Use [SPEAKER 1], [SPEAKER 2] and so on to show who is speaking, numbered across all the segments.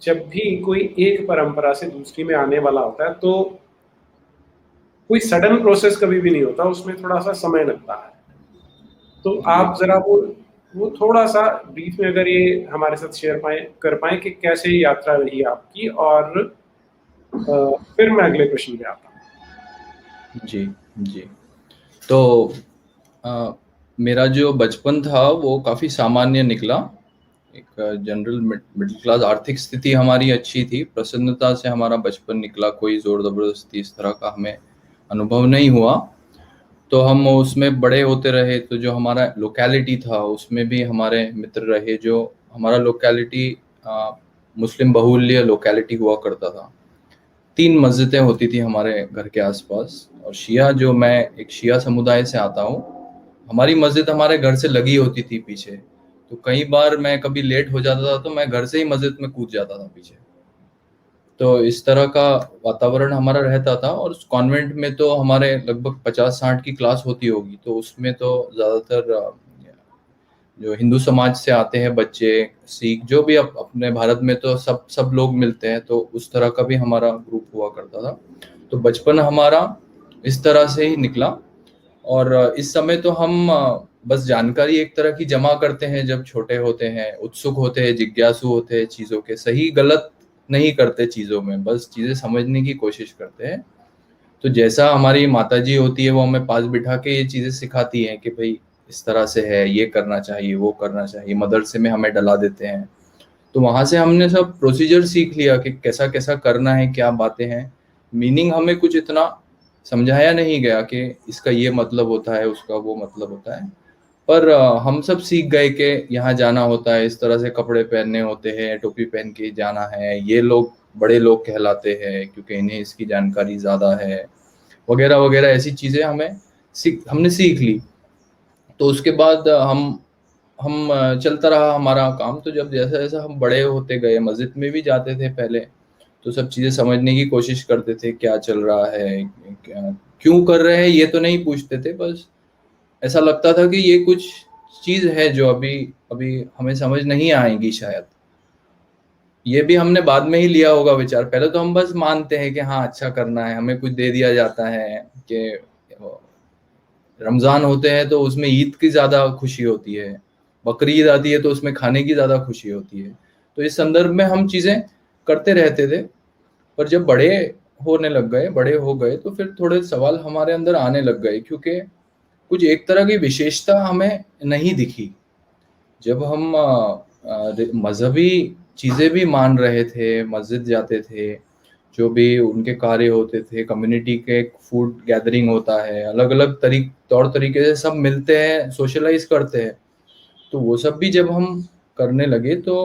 [SPEAKER 1] जब भी कोई एक परंपरा से दूसरी में आने वाला होता है तो कोई सडन प्रोसेस कभी भी नहीं होता, उसमें थोड़ा सा समय लगता है। तो
[SPEAKER 2] जी
[SPEAKER 1] आप जरा वो थोड़ा सा ब्रीफ में अगर ये हमारे साथ शेयर कर पाए कि कैसे ये यात्रा रही आपकी, और फिर मैं अगले प्रश्न पे आता हूँ।
[SPEAKER 2] जी जी। तो अ, मेरा जो बचपन था वो काफ़ी सामान्य निकला। एक जनरल मिडिल क्लास, आर्थिक स्थिति हमारी अच्छी थी, प्रसन्नता से हमारा बचपन निकला, कोई ज़ोर ज़बरदस्ती इस तरह का हमें अनुभव नहीं हुआ। तो हम उसमें बड़े होते रहे, तो जो हमारा लोकेलिटी था उसमें भी हमारे मित्र रहे। जो हमारा लोकेलिटी मुस्लिम बहुल्य लोकेलिटी हुआ करता था। 3 मस्जिदें होती थी हमारे घर के आसपास, और शिया, जो मैं एक शिया समुदाय से आता हूँ, हमारी मस्जिद हमारे घर से लगी होती थी पीछे। तो कई बार मैं कभी लेट हो जाता था तो मैं घर से ही मस्जिद में कूद जाता था पीछे। तो इस तरह का वातावरण हमारा रहता था। और कॉन्वेंट में तो हमारे लगभग 50-60 की क्लास होती होगी, तो उसमें तो ज़्यादातर जो हिंदू समाज से आते हैं बच्चे, सिख, जो भी अपने भारत में तो सब सब लोग मिलते हैं, तो उस तरह का भी हमारा ग्रुप हुआ करता था। तो बचपन हमारा इस तरह से ही निकला। और इस समय तो हम बस जानकारी एक तरह की जमा करते हैं जब छोटे होते हैं, उत्सुक होते हैं, जिज्ञासु होते हैं चीज़ों के, सही गलत नहीं करते चीज़ों में, बस चीज़ें समझने की कोशिश करते हैं। तो जैसा हमारी माताजी होती है वो हमें पास बिठा के ये चीज़ें सिखाती हैं कि भाई इस तरह से है, ये करना चाहिए, वो करना चाहिए, मदरसे में हमें डला देते हैं। तो वहाँ से हमने सब प्रोसीजर सीख लिया कि कैसा कैसा करना है, क्या बातें हैं। मीनिंग हमें कुछ इतना समझाया नहीं गया कि इसका ये मतलब होता है, उसका वो मतलब होता है। पर हम सब सीख गए कि यहाँ जाना होता है, इस तरह से कपड़े पहनने होते हैं, टोपी पहन के जाना है, ये लोग बड़े लोग कहलाते हैं क्योंकि इन्हें इसकी जानकारी ज़्यादा है, वगैरह वगैरह ऐसी चीज़ें हमने सीख ली। तो उसके बाद हम चलता रहा हमारा काम। तो जब जैसा जैसा हम बड़े होते गए, मस्जिद में भी जाते थे पहले, तो सब चीज़ें समझने की कोशिश करते थे, क्या चल रहा है, क्या क्यों कर रहे हैं, ये तो नहीं पूछते थे। बस ऐसा लगता था कि ये कुछ चीज़ है जो अभी अभी हमें समझ नहीं आएगी शायद। ये भी हमने बाद में ही लिया होगा विचार, पहले तो हम बस मानते हैं कि हाँ अच्छा करना है, हमें कुछ दे दिया जाता है कि रमज़ान होते हैं तो उसमें ईद की ज़्यादा खुशी होती है, बकरीद आती है तो उसमें खाने की ज़्यादा खुशी होती है। तो इस संदर्भ में हम चीज़ें करते रहते थे। पर जब बड़े होने लग गए, बड़े हो गए, तो फिर थोड़े सवाल हमारे अंदर आने लग गए, क्योंकि कुछ एक तरह की विशेषता हमें नहीं दिखी। जब हम मज़हबी चीज़ें भी मान रहे थे, मस्जिद जाते थे, जो भी उनके कार्य होते थे, कम्युनिटी के फूड गैदरिंग होता है, अलग-अलग तौर तरीके से सब मिलते हैं, सोशलाइज़ करते हैं। तो वो सब भी जब हम करने लगे तो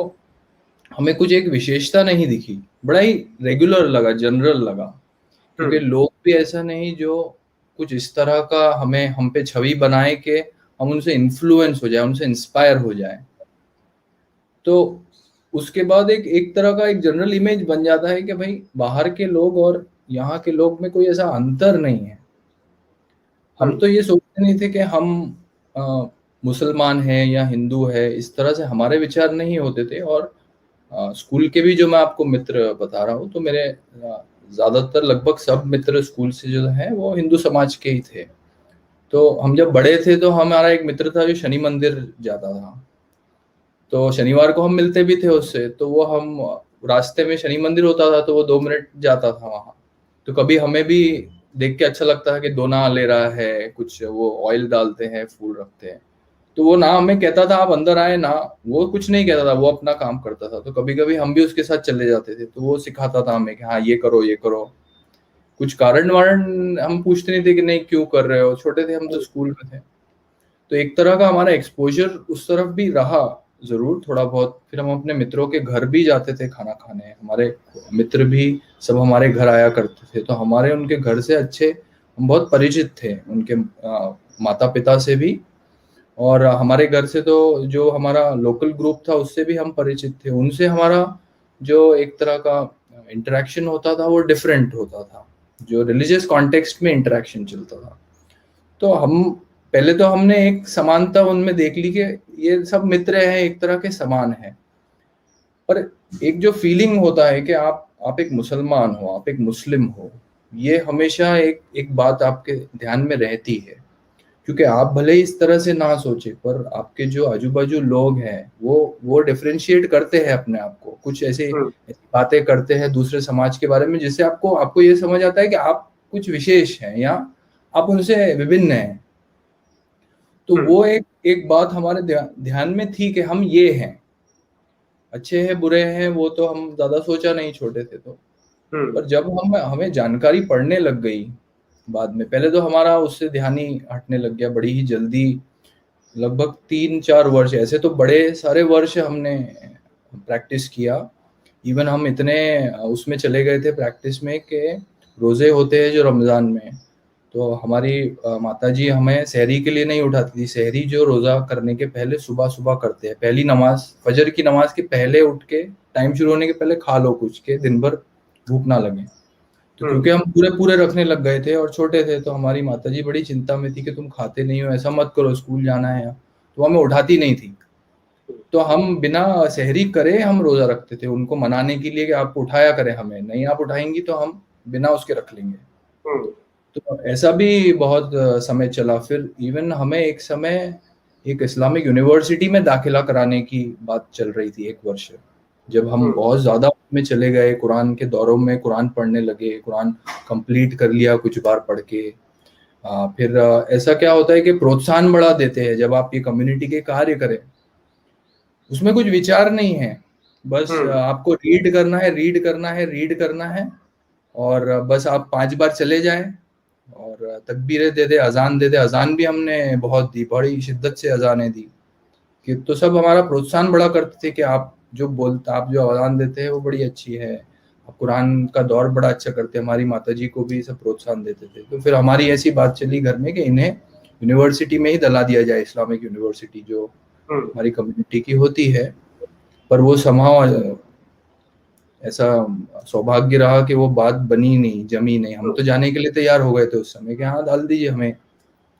[SPEAKER 2] हमें कुछ एक विशेषता नहीं दिखी। बड़ा ही रेगुलर लगा, जनरल लगा। क्योंकि
[SPEAKER 1] हम्म।
[SPEAKER 2] लोग भी ऐसा नहीं जो कुछ इस तरह का हमें हम पे छवि बनाए कि हम उनसे इन्फ्लुएंस हो जाए, उनसे इंस्पायर हो जाए। तो उसके बाद एक एक तरह का एक जनरल इमेज बन जाता है कि भाई बाहर के लोग और यहाँ के लोग में कोई ऐसा अंतर नहीं है। हम
[SPEAKER 1] हम्म।
[SPEAKER 2] तो ये सोचते नहीं थे कि हम अ, मुसलमान हैं या हिंदू है, इस तरह से हमारे विचार नहीं होते थे। और स्कूल के भी जो मैं आपको मित्र बता रहा हूँ, तो मेरे ज़्यादातर लगभग सब मित्र स्कूल से जो हैं वो हिंदू समाज के ही थे। तो हम जब बड़े थे तो हमारा एक मित्र था जो शनि मंदिर जाता था। तो शनिवार को हम मिलते भी थे उससे, तो वो हम रास्ते में शनि मंदिर होता था तो वो 2 मिनट जाता था वहाँ। तो कभी हमें भी देख के अच्छा लगता है कि दोना ले रहा है, कुछ वो ऑयल डालते हैं, फूल रखते हैं। तो वो ना हमें कहता था आप अंदर आए ना, वो कुछ नहीं कहता था, वो अपना काम करता था। तो कभी-कभी हम भी उसके साथ चले जाते थे, तो वो सिखाता था हमें कि हाँ, ये करो, ये करो। कुछ कारण-वारण हम पूछते नहीं थे कि नहीं क्यों कर रहे हो? छोटे थे हम तो
[SPEAKER 1] हम्म।
[SPEAKER 2] स्कूल में थे। तो एक तरह का हमारा एक्सपोज़र उस तरफ भी रहा ज़रूर थोड़ा बहुत। फिर हम अपने मित्रों के घर भी जाते थे खाना खाने। हमारे मित्र भी सब हमारे घर आया करते थे, तो हमारे उनके घर से अच्छे हम बहुत परिचित थे, उनके माता-पिता से भी। और हमारे घर से तो जो हमारा लोकल ग्रुप था उससे भी हम परिचित थे। उनसे हमारा जो एक तरह का इंटरैक्शन होता था वो डिफरेंट होता था, जो रिलीजियस कॉन्टेक्स्ट में इंटरैक्शन चलता था। तो हम पहले तो हमने एक समानता उनमें देख ली कि ये सब मित्र हैं, एक तरह के समान हैं। पर एक जो फीलिंग होता है कि आप एक मुसलमान हो, आप एक मुस्लिम हो, ये हमेशा एक एक बात आपके ध्यान में रहती है, क्योंकि आप भले ही इस तरह से ना सोचे, पर आपके जो आजू बाजू लोग हैं वो डिफरेंशिएट करते हैं अपने आप को, कुछ ऐसी बातें करते हैं दूसरे समाज के बारे में जिससे आपको आपको ये समझ आता है कि आप कुछ विशेष हैं या आप उनसे विभिन्न हैं। तो वो एक एक बात हमारे ध्यान में थी कि हम ये हैं, अच्छे हैं बुरे हैं वो तो हम ज्यादा सोचा नहीं छोटे थे तो। पर जब हमें जानकारी पड़ने लग गई बाद में, पहले तो हमारा उससे ध्यान ही हटने लग गया बड़ी ही जल्दी, लगभग 3-4 वर्ष, ऐसे तो बड़े सारे वर्ष हमने प्रैक्टिस किया। इवन हम इतने उसमें चले गए थे प्रैक्टिस में कि रोजे होते हैं जो रमजान में, तो हमारी माताजी हमें सहरी के लिए नहीं उठाती थी। सहरी जो रोजा करने के पहले सुबह सुबह करते हैं, पहली नमाज फजर की नमाज के पहले उठ के टाइम शुरू होने के पहले खा लो कुछ के दिन भर भूख ना लगे। तो क्योंकि हम पूरे पूरे रखने लग गए थे और छोटे थे, तो हमारी माताजी बड़ी चिंता में थी कि तुम खाते नहीं हो, ऐसा मत करो, स्कूल जाना है, तो हमें उठाती नहीं थी। तो हम बिना सहरी करे हम रोजा रखते थे उनको मनाने के लिए कि आप उठाया करें, हमें नहीं आप उठाएंगी तो हम बिना उसके रख लेंगे। तो ऐसा भी बहुत समय चला। फिर इवन हमें एक समय एक इस्लामिक यूनिवर्सिटी में दाखिला कराने की बात चल रही थी, एक वर्ष, जब हम बहुत ज्यादा में चले गए, कुरान के दौरों में कुरान पढ़ने लगे, कुरान कंप्लीट कर लिया कुछ बार पढ़ के। फिर ऐसा क्या होता है कि प्रोत्साहन बढ़ा देते हैं जब आप ये कम्युनिटी के कार्य करें, उसमें कुछ विचार नहीं है, बस आपको रीड करना है, रीड करना है, रीड करना है, और बस आप 5 बार चले जाएं और तकबीरें दे दे, अजान दे दे। अजान भी हमने बहुत दी, बड़ी शिद्दत से अजानें दी कि तो सब हमारा प्रोत्साहन बड़ा करते थे कि आप जो अजान देते हैं वो बड़ी अच्छी है, आप कुरान का दौर बड़ा अच्छा करते हैं। हमारी माताजी को भी सब प्रोत्साहन देते थे। तो फिर हमारी ऐसी बात चली घर में कि इन्हें यूनिवर्सिटी में ही डला दिया जाए, इस्लामिक यूनिवर्सिटी जो हमारी कम्युनिटी की होती है। पर वो समाव ऐसा सौभाग्य रहा कि वो बात बनी नहीं, जमी नहीं। हम तो जाने के लिए तैयार हो गए थे उस समय कि हाँ डाल दीजिए हमें,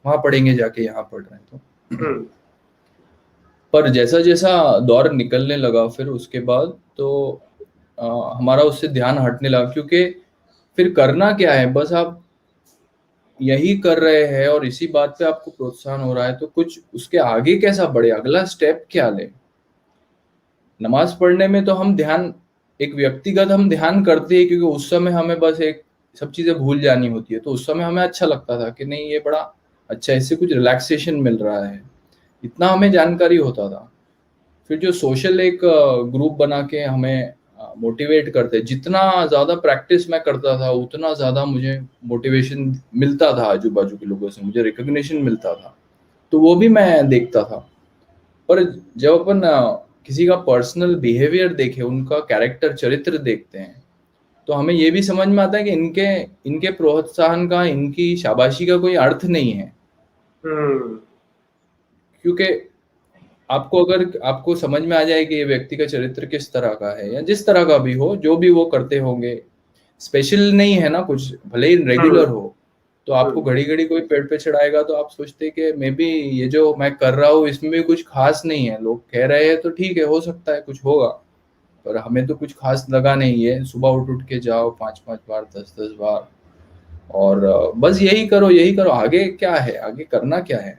[SPEAKER 2] वहां पढ़ेंगे जाके, यहाँ पढ़ रहे हैं तो। पर जैसा जैसा दौर निकलने लगा फिर उसके बाद तो हमारा उससे ध्यान हटने लगा, क्योंकि फिर करना क्या है, बस आप यही कर रहे हैं और इसी बात पे आपको प्रोत्साहन हो रहा है, तो कुछ उसके आगे कैसा बढ़े, अगला स्टेप क्या ले। नमाज पढ़ने में तो हम ध्यान एक व्यक्तिगत हम ध्यान करते हैं, क्योंकि उस समय हमें बस एक सब चीजें भूल जानी होती है, तो उस समय हमें अच्छा लगता था कि नहीं ये बड़ा अच्छा, इससे कुछ रिलैक्सेशन मिल रहा है, इतना हमें जानकारी होता था। फिर जो सोशल एक ग्रुप बना के हमें मोटिवेट करते, जितना ज्यादा प्रैक्टिस मैं करता था उतना ज्यादा मुझे मोटिवेशन मिलता था, आजू बाजू के लोगों से मुझे रिकॉग्निशन मिलता था, तो वो भी मैं देखता था। पर जब अपन किसी का पर्सनल बिहेवियर देखे, उनका कैरेक्टर चरित्र देखते हैं, तो हमें ये भी समझ में आता है कि इनके इनके प्रोत्साहन का, इनकी शाबाशी का कोई अर्थ नहीं है। क्योंकि आपको अगर आपको समझ में आ जाए कि ये व्यक्ति का चरित्र किस तरह का है, या जिस तरह का भी हो, जो भी वो करते होंगे, स्पेशल नहीं है ना कुछ, भले ही रेगुलर हो, तो आपको घड़ी घड़ी कोई पेड़ पे चढ़ाएगा तो आप सोचते कि मे बी ये जो मैं कर रहा हूँ इसमें भी कुछ खास नहीं है, लोग कह रहे हैं तो ठीक है, हो सकता है कुछ होगा, पर हमें तो कुछ खास लगा नहीं है। सुबह उठ के जाओ 5-5 बार, 10-10 बार, और बस यही करो, आगे क्या है, आगे करना क्या है।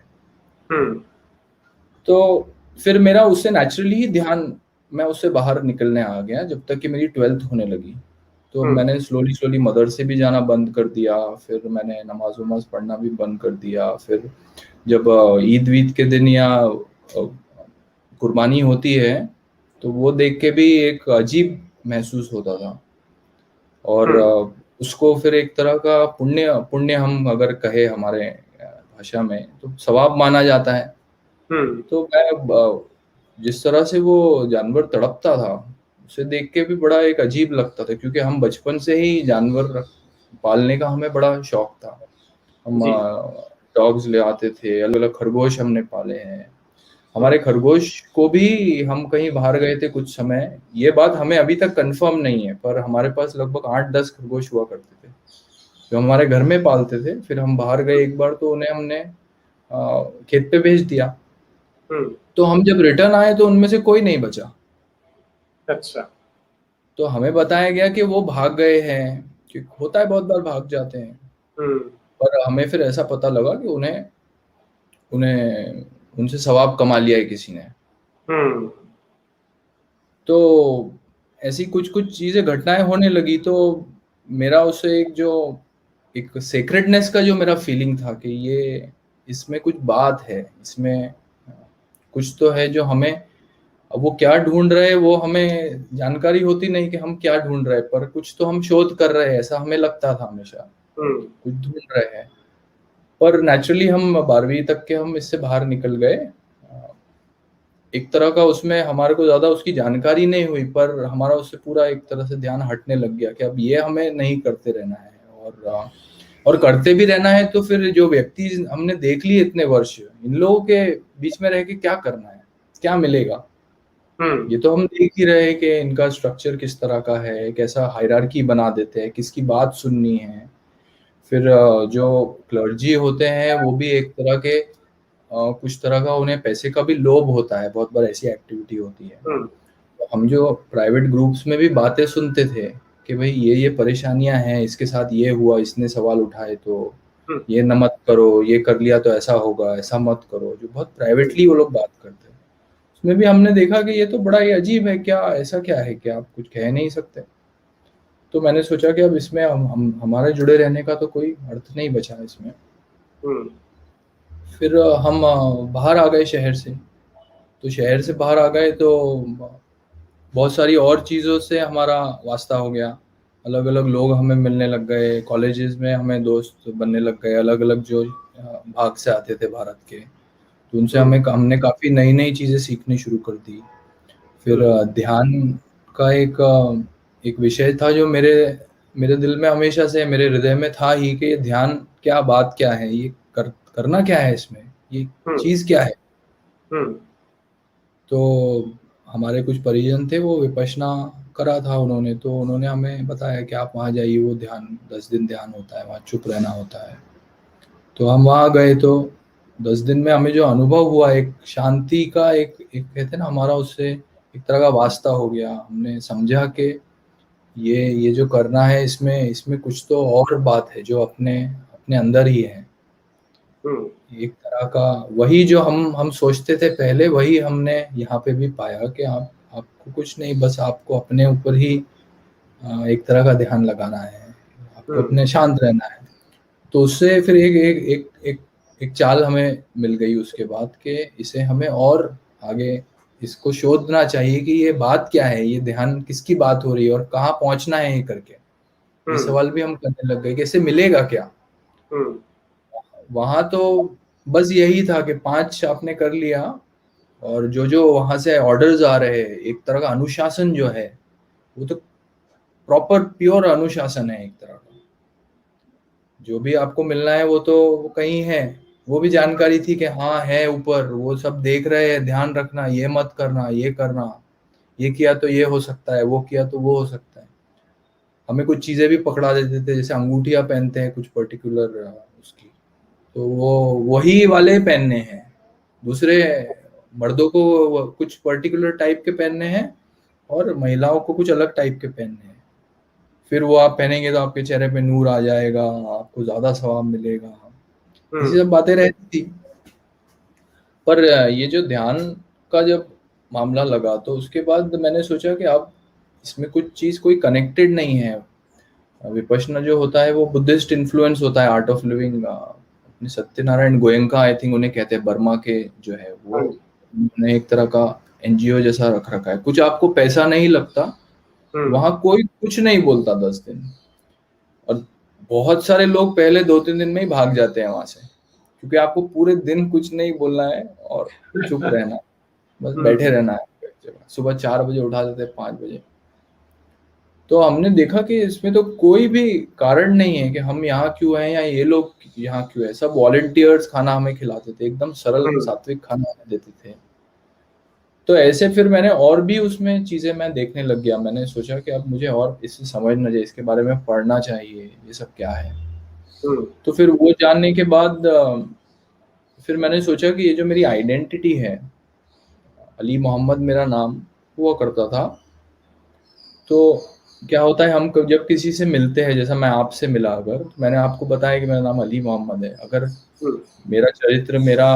[SPEAKER 2] तो फिर मेरा उससे नेचुरली ही ध्यान, मैं उससे बाहर निकलने आ गया जब तक कि मेरी 12th होने लगी। तो मैंने स्लोली मदरसे भी जाना बंद कर दिया, फिर मैंने नमाज वमाज पढ़ना भी बंद कर दिया। फिर जब ईद वीद के दिन या कुर्बानी होती है तो वो देख के भी एक अजीब महसूस होता था, और उसको फिर एक तरह का पुण्य हम अगर कहे हमारे भाषा में तो सवाब माना जाता है। तो मैं जिस तरह से वो जानवर तड़पता था उसे देख के भी बड़ा एक अजीब लगता था, क्योंकि हम बचपन से ही जानवर पालने का हमें बड़ा शौक था। हम डॉग्स ले आते थे, अलग अलग खरगोश हमने पाले हैं। हमारे खरगोश को भी हम कहीं बाहर गए थे कुछ समय, ये बात हमें अभी तक कंफर्म नहीं है, पर हमारे पास लगभग 8-10 खरगोश हुआ करते थे जो हमारे घर में पालते थे। फिर हम बाहर गए एक बार तो उन्हें हमने खेत पे भेज दिया, तो हम जब रिटर्न आए तो उनमें से कोई नहीं बचा।
[SPEAKER 1] अच्छा।
[SPEAKER 2] तो हमें बताया गया कि वो भाग गए हैं, कि होता है बहुत बार भाग जाते हैं।
[SPEAKER 1] हम्म।
[SPEAKER 2] पर हमें फिर ऐसा पता लगा कि उन्हें उन्हें उनसे सवाब कमा लिया है किसी ने।
[SPEAKER 1] हम्म।
[SPEAKER 2] तो ऐसी कुछ कुछ चीजें घटनाएं होने लगी, तो मेरा उससे एक सेक्रेडनेस का जो मेरा फीलिंग था कि ये इसमें कुछ बात है, इसमें कुछ तो है जो हमें, अब वो क्या ढूंढ रहे हैं वो हमें जानकारी होती नहीं कि हम क्या ढूंढ रहे हैं, पर कुछ तो हम शोध कर रहे हैं, ऐसा हमें लगता था हमेशा,
[SPEAKER 1] हम्म।
[SPEAKER 2] कुछ ढूंढ रहे हैं। पर नेचुरली हम 12वीं तक के हम इससे बाहर निकल गए। एक तरह का उसमें हमारे को ज़्यादा उसकी जानकारी नहीं हुई, पर हमारा उससे पूरा एक तरह से ध्यान हटने लग गया कि अब ये हमें नहीं करते रहना है। और करते भी रहना है तो फिर जो व्यक्ति हमने देख लिए इतने वर्ष, इन लोगों के बीच में रह के क्या करना है, क्या मिलेगा?
[SPEAKER 1] हम्म।
[SPEAKER 2] ये तो हम देख ही रहे हैं कि इनका स्ट्रक्चर किस तरह का है, कैसा हायरार्की बना देते हैं, किसकी बात सुननी है। फिर जो क्लर्जी होते हैं वो भी एक तरह के कुछ तरह का उन्हें पैसे का भी लोभ होता है, बहुत बार ऐसी एक्टिविटी होती है।
[SPEAKER 1] हम्म।
[SPEAKER 2] तो हम जो प्राइवेट ग्रुप्स में भी बातें सुनते थे कि भाई ये परेशानियां हैं, इसके साथ ये हुआ, इसने सवाल उठाए, तो
[SPEAKER 1] हम्म।
[SPEAKER 2] ये न मत करो, ये कर लिया तो ऐसा होगा, ऐसा मत करो, जो बहुत
[SPEAKER 1] हम्म।
[SPEAKER 2] प्राइवेटली वो लोग बात करते हैं। उसमें भी हमने देखा कि ये तो बड़ा ही अजीब है, क्या ऐसा क्या है कि आप कुछ कह नहीं सकते। तो मैंने सोचा कि अब इसमें हमारे जुड़े रहने का तो कोई अर्थ नहीं बचा इसमें।
[SPEAKER 1] हम्म।
[SPEAKER 2] फिर हम बाहर आ गए शहर से। तो शहर से बाहर आ गए तो बहुत सारी और चीज़ों से हमारा वास्ता हो गया। अलग अलग लोग हमें मिलने लग गए, कॉलेजेस में हमें दोस्त बनने लग गए, अलग अलग जो भाग से आते थे भारत के। तो उनसे
[SPEAKER 1] हम्म।
[SPEAKER 2] हमने काफ़ी नई नई चीज़ें सीखनी शुरू कर दी। फिर
[SPEAKER 1] हम्म।
[SPEAKER 2] ध्यान का एक विषय था जो मेरे मेरे दिल में हमेशा से, मेरे हृदय में था ही कि ये ध्यान क्या बात क्या है, ये करना क्या है इसमें, ये
[SPEAKER 1] हम्म।
[SPEAKER 2] चीज़ क्या है।
[SPEAKER 1] हम्म।
[SPEAKER 2] तो हमारे कुछ परिजन थे, वो विपश्यना करा था उन्होंने, तो उन्होंने हमें बताया कि आप वहाँ जाइए, वो ध्यान 10 दिन ध्यान होता है, वहाँ चुप रहना होता है। तो हम वहाँ गए तो 10 दिन में हमें जो अनुभव हुआ, एक शांति का, एक एक कहते हैं ना, हमारा उससे एक तरह का वास्ता हो गया। हमने समझा कि ये जो करना है, इसमें इसमें कुछ तो और बात है जो अपने अपने अंदर ही है।
[SPEAKER 1] हम्म।
[SPEAKER 2] एक तरह का वही जो हम सोचते थे पहले, वही हमने यहाँ पे भी पाया कि आपको कुछ नहीं, बस आपको अपने ऊपर ही एक तरह का ध्यान लगाना है, आपको
[SPEAKER 1] हम्म।
[SPEAKER 2] अपने शांत रहना है। तो उससे फिर एक एक एक एक एक चाल हमें मिल गई उसके बाद कि इसे हमें और आगे इसको शोधना चाहिए कि ये बात क्या है, ये ध्यान किसकी बात हो रही है और कहाँ पहुंचना है ये करके। ये
[SPEAKER 1] हम्म।
[SPEAKER 2] सवाल भी हम करने लग गए कि इसे मिलेगा क्या।
[SPEAKER 1] हम्म।
[SPEAKER 2] वहां तो बस यही था कि 5 आपने कर लिया, और जो जो वहां से ऑर्डर्स आ रहे हैं, एक तरह का अनुशासन जो है, वो तो प्रॉपर प्योर अनुशासन है एक तरह का। जो भी आपको मिलना है वो तो वो कहीं है। वो भी जानकारी थी कि हाँ है ऊपर, वो सब देख रहे हैं, ध्यान रखना, ये मत करना, ये करना, ये किया तो ये हो सकता है, वो किया तो वो हो सकता है। हमें कुछ चीजें भी पकड़ा देते थे, जैसे अंगूठियां पहनते हैं कुछ पर्टिकुलर उसकी, तो वो वही वाले पहनने हैं। दूसरे मर्दों को कुछ पर्टिकुलर टाइप के पहनने हैं, और महिलाओं को कुछ अलग टाइप के पहनने हैं। फिर वो आप पहनेंगे तो आपके चेहरे पे नूर आ जाएगा, आपको ज्यादा सवाब मिलेगा। ऐसी
[SPEAKER 1] हम्म।
[SPEAKER 2] सब बातें रहती थी। पर ये जो ध्यान का जब मामला लगा, तो उसके बाद मैंने सोचा कि अब इसमें कुछ चीज कोई कनेक्टेड नहीं है। विपश्यना जो होता है वो बुद्धिस्ट इन्फ्लुएंस होता है, आर्ट ऑफ लिविंग। अपने सत्यनारायण गोयंका, आई थिंक उन्हें कहते हैं, बर्मा के जो है वो,
[SPEAKER 1] हाँ जी।
[SPEAKER 2] उन्होंने एक तरह का एनजीओ जैसा रख रखा है। कुछ आपको पैसा नहीं लगता,
[SPEAKER 1] हम्म।
[SPEAKER 2] वहां कोई कुछ नहीं बोलता 10 दिन। और बहुत सारे लोग पहले 2-3 दिन में ही भाग जाते हैं वहां से, क्योंकि आपको पूरे दिन कुछ नहीं बोलना है और चुप रहना, बस बैठे
[SPEAKER 1] हम्म।
[SPEAKER 2] रहना है एक जगह। सुबह 4 बजे उठा देते हैं, 5 बजे। तो हमने देखा कि इसमें तो कोई भी कारण नहीं है कि हम यहाँ क्यों हैं या ये लोग यहाँ क्यों है। सब वॉलंटियर्स खाना हमें खिलाते थे, एकदम सरल
[SPEAKER 1] हम्म।
[SPEAKER 2] सात्विक खाना हमें देते थे। तो ऐसे फिर मैंने और भी उसमें चीजें मैं देखने लग गया। मैंने सोचा कि अब मुझे और इससे समझना चाहिए, इसके बारे में पढ़ना चाहिए, ये सब क्या है।
[SPEAKER 1] हम्म।
[SPEAKER 2] तो फिर वो जानने के बाद फिर मैंने सोचा कि ये जो मेरी आइडेंटिटी है, अली मोहम्मद मेरा नाम हुआ करता था, तो क्या होता है, हम जब किसी से मिलते हैं, जैसा मैं आपसे मिला, अगर तो मैंने आपको बताया कि मेरा नाम अली मोहम्मद है, अगर
[SPEAKER 1] हुँ,
[SPEAKER 2] मेरा चरित्र, मेरा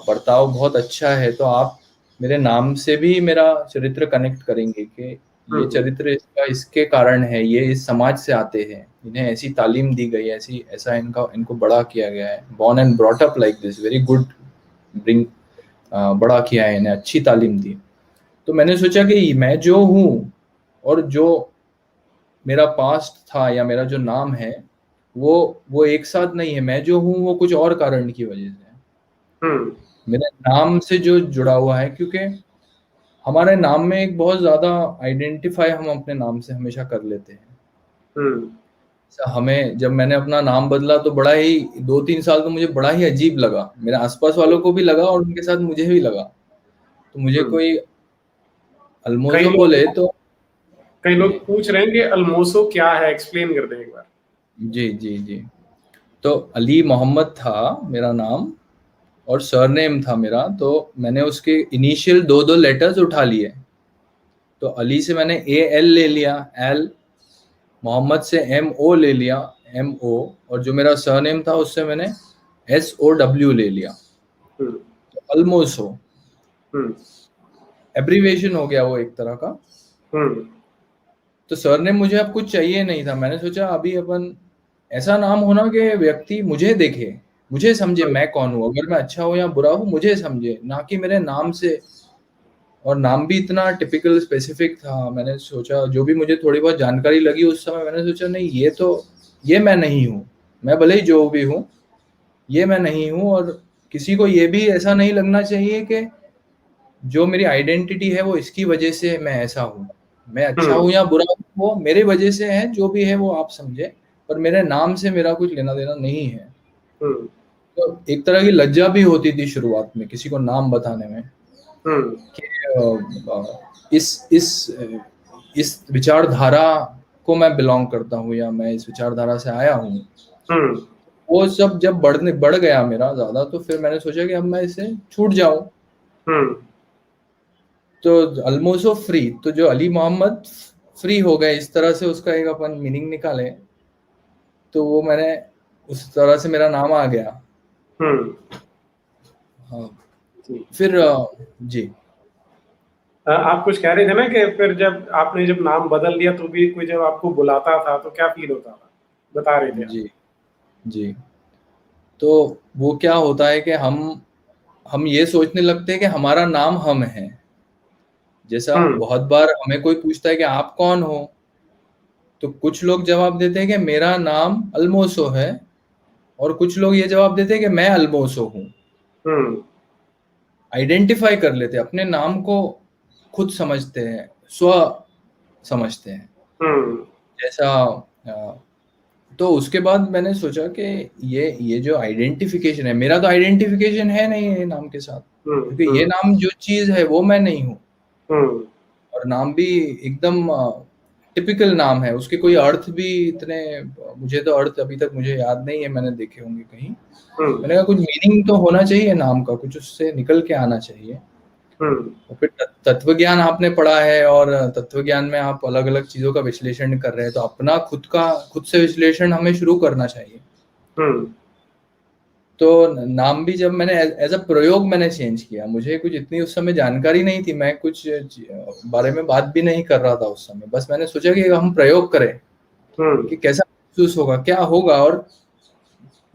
[SPEAKER 2] बर्ताव बहुत अच्छा है, तो आप मेरे नाम से भी मेरा चरित्र कनेक्ट करेंगे कि
[SPEAKER 1] हुँ,
[SPEAKER 2] ये चरित्र इसका इसके कारण है, ये इस समाज से आते हैं, इन्हें ऐसी तालीम दी गई है, ऐसा इनको बड़ा किया गया है, born and brought up like this, very good, bring, बड़ा किया है, इन्हें अच्छी तालीम दी। तो मैंने सोचा कि मैं जो हूँ और जो मेरा पास्ट था या मेरा जो नाम है, वो एक साथ नहीं है। मैं जो हूँ वो कुछ और कारण की वजह से है।
[SPEAKER 1] हुँ,
[SPEAKER 2] मेरे नाम से जो जुड़ा हुआ है, क्योंकि हमारे नाम में एक बहुत ज़्यादा आइडेंटिफाई हम अपने नाम से हमेशा कर लेते हैं।
[SPEAKER 1] हुँ,
[SPEAKER 2] हमें, जब मैंने अपना नाम बदला तो बड़ा ही 2-3 साल तो मुझे बड़ा ही अजीब लगा। मेरे आस-पास वालों को भी लगा और उनके साथ मुझे भी लगा। तो मुझे
[SPEAKER 1] हुँ।
[SPEAKER 2] कोई
[SPEAKER 1] कई
[SPEAKER 2] अल्मोज़ो
[SPEAKER 1] लोग
[SPEAKER 2] बोले तो
[SPEAKER 1] कई लोग
[SPEAKER 2] जी।
[SPEAKER 1] पूछ रहे हैं कि अल्मोसो क्या है? एक्सप्लेन कर दें एक बार।
[SPEAKER 2] जी, जी, जी। तो अली मोहम्मद था मेरा नाम और सरनेम था मेरा, तो मैंने उसके इनिशियल 2-2 लेटर्स उठा लिए। तो अली से मैंने AL ले लिया, एल, मोहम्मद से MO ले लिया, MO, और जो मेरा सरनेम था उससे मैंने SOW ले लिया।
[SPEAKER 1] हुँ,
[SPEAKER 2] तो अल्मोसो
[SPEAKER 1] हुँ,
[SPEAKER 2] एब्रीविएशन हो गया वो एक तरह का।
[SPEAKER 1] हुँ,
[SPEAKER 2] तो सरनेम मुझे अब कुछ चाहिए नहीं था। मैंने सोचा अभी अपन ऐसा नाम होना कि व्यक्ति मुझे देखे, मुझे समझे
[SPEAKER 1] हुँ,
[SPEAKER 2] मैं कौन हूँ, अगर मैं अच्छा हूँ या बुरा हूँ मुझे समझे, ना कि मेरे नाम से। और नाम भी इतना टिपिकल स्पेसिफिक था। मैंने सोचा, जो भी मुझे थोड़ी बहुत जानकारी लगी उस समय, मैंने सोचा नहीं, ये मैं नहीं हूँ। मैं भले ही जो भी हूँ, ये मैं नहीं हूँ। और किसी को ये भी ऐसा नहीं लगना चाहिए कि जो मेरी आइडेंटिटी है वो इसकी वजह से मैं ऐसा हूँ। मैं अच्छा
[SPEAKER 1] हुँ,
[SPEAKER 2] हूँ या बुरा हूँ वो मेरे वजह से है, जो भी है वो आप समझे, पर मेरे नाम से मेरा कुछ लेना देना नहीं है।
[SPEAKER 1] हुँ,
[SPEAKER 2] तो एक तरह की लज्जा भी होती थी शुरुआत में किसी को नाम बताने में
[SPEAKER 1] हुँ,
[SPEAKER 2] कि इस विचारधारा को मैं बिलोंग करता हूँ या मैं इस विचारधारा से आया हूँ।
[SPEAKER 1] हुँ,
[SPEAKER 2] वो सब जब बढ़ गया मेरा ज़्यादा, तो फिर मैंने सोचा कि अब मैं इससे छूट जाऊँ।
[SPEAKER 1] हुँ,
[SPEAKER 2] तो अल्मोसो फ्री, तो जो अली मोहम्मद फ्री हो गए, इस तरह से उसका एक अपन मीनिंग निकाले, तो वो मैंने उस तरह से मेरा नाम आ गया।
[SPEAKER 1] हुँ,
[SPEAKER 2] हाँ,
[SPEAKER 1] जी।
[SPEAKER 2] फिर जी।
[SPEAKER 1] आप कुछ कह रहे थे ना कि फिर जब आपने जब नाम बदल लिया तो भी कोई जब आपको बुलाता था तो क्या फ़ील होता था? बता रहे थे आप।
[SPEAKER 2] जी, जी। तो वो क्या होता है कि हम ये सोचने लगते हैं कि हमारा नाम हम हैं। जैसा
[SPEAKER 1] हुँ,
[SPEAKER 2] बहुत बार हमें कोई पूछता है कि आप कौन हो? तो कुछ लोग जवाब देते हैं कि मेरा नाम अल्मोसो है, और कुछ लोग ये जवाब देते हैं कि मैं अल्मोसो हूँ।
[SPEAKER 1] हुँ,
[SPEAKER 2] आइडेंटिफ़ाई कर लेते हैं, अपने नाम को खुद समझते हैं, स्व समझते हैं।
[SPEAKER 1] हुँ,
[SPEAKER 2] जैसा अ, तो उसके बाद मैंने सोचा कि ये जो आइडेंटिफ़िकेशन है, मेरा तो आइडेंटिफ़िकेशन है नहीं ये नाम के साथ,
[SPEAKER 1] हुँ,
[SPEAKER 2] क्योंकि ये
[SPEAKER 1] हुँ,
[SPEAKER 2] नाम जो चीज़ है वो मैं नहीं हूँ।
[SPEAKER 1] हुँ,
[SPEAKER 2] और नाम भी एकदम टिपिकल नाम है, उसके कोई अर्थ भी इतने, मुझे तो अर्थ अभी तक मुझे याद नहीं है, मैंने देखे होंगे कहीं।
[SPEAKER 1] हुँ,
[SPEAKER 2] मैंने कहा कुछ मीनिंग तो होना चाहिए नाम का, कुछ उससे निकल के आना चाहिए।
[SPEAKER 1] हुँ,
[SPEAKER 2] और फिर तत्व ज्ञान आपने पढ़ा है, और तत्व ज्ञान में आप अलग-अलग चीज़ों का विश्लेषण कर रहे हैं, तो अपना खुद से विश्लेषण हमें शुरू करना चाहिए।
[SPEAKER 1] हुँ,
[SPEAKER 2] तो नाम भी जब मैंने एज अ प्रयोग मैंने चेंज किया, मुझे कुछ इतनी उस समय जानकारी नहीं थी, मैं कुछ बारे में बात भी नहीं कर रहा था उस समय, बस मैंने सोचा कि हम प्रयोग करें
[SPEAKER 1] हुँ,
[SPEAKER 2] कि कैसा महसूस होगा, क्या होगा। और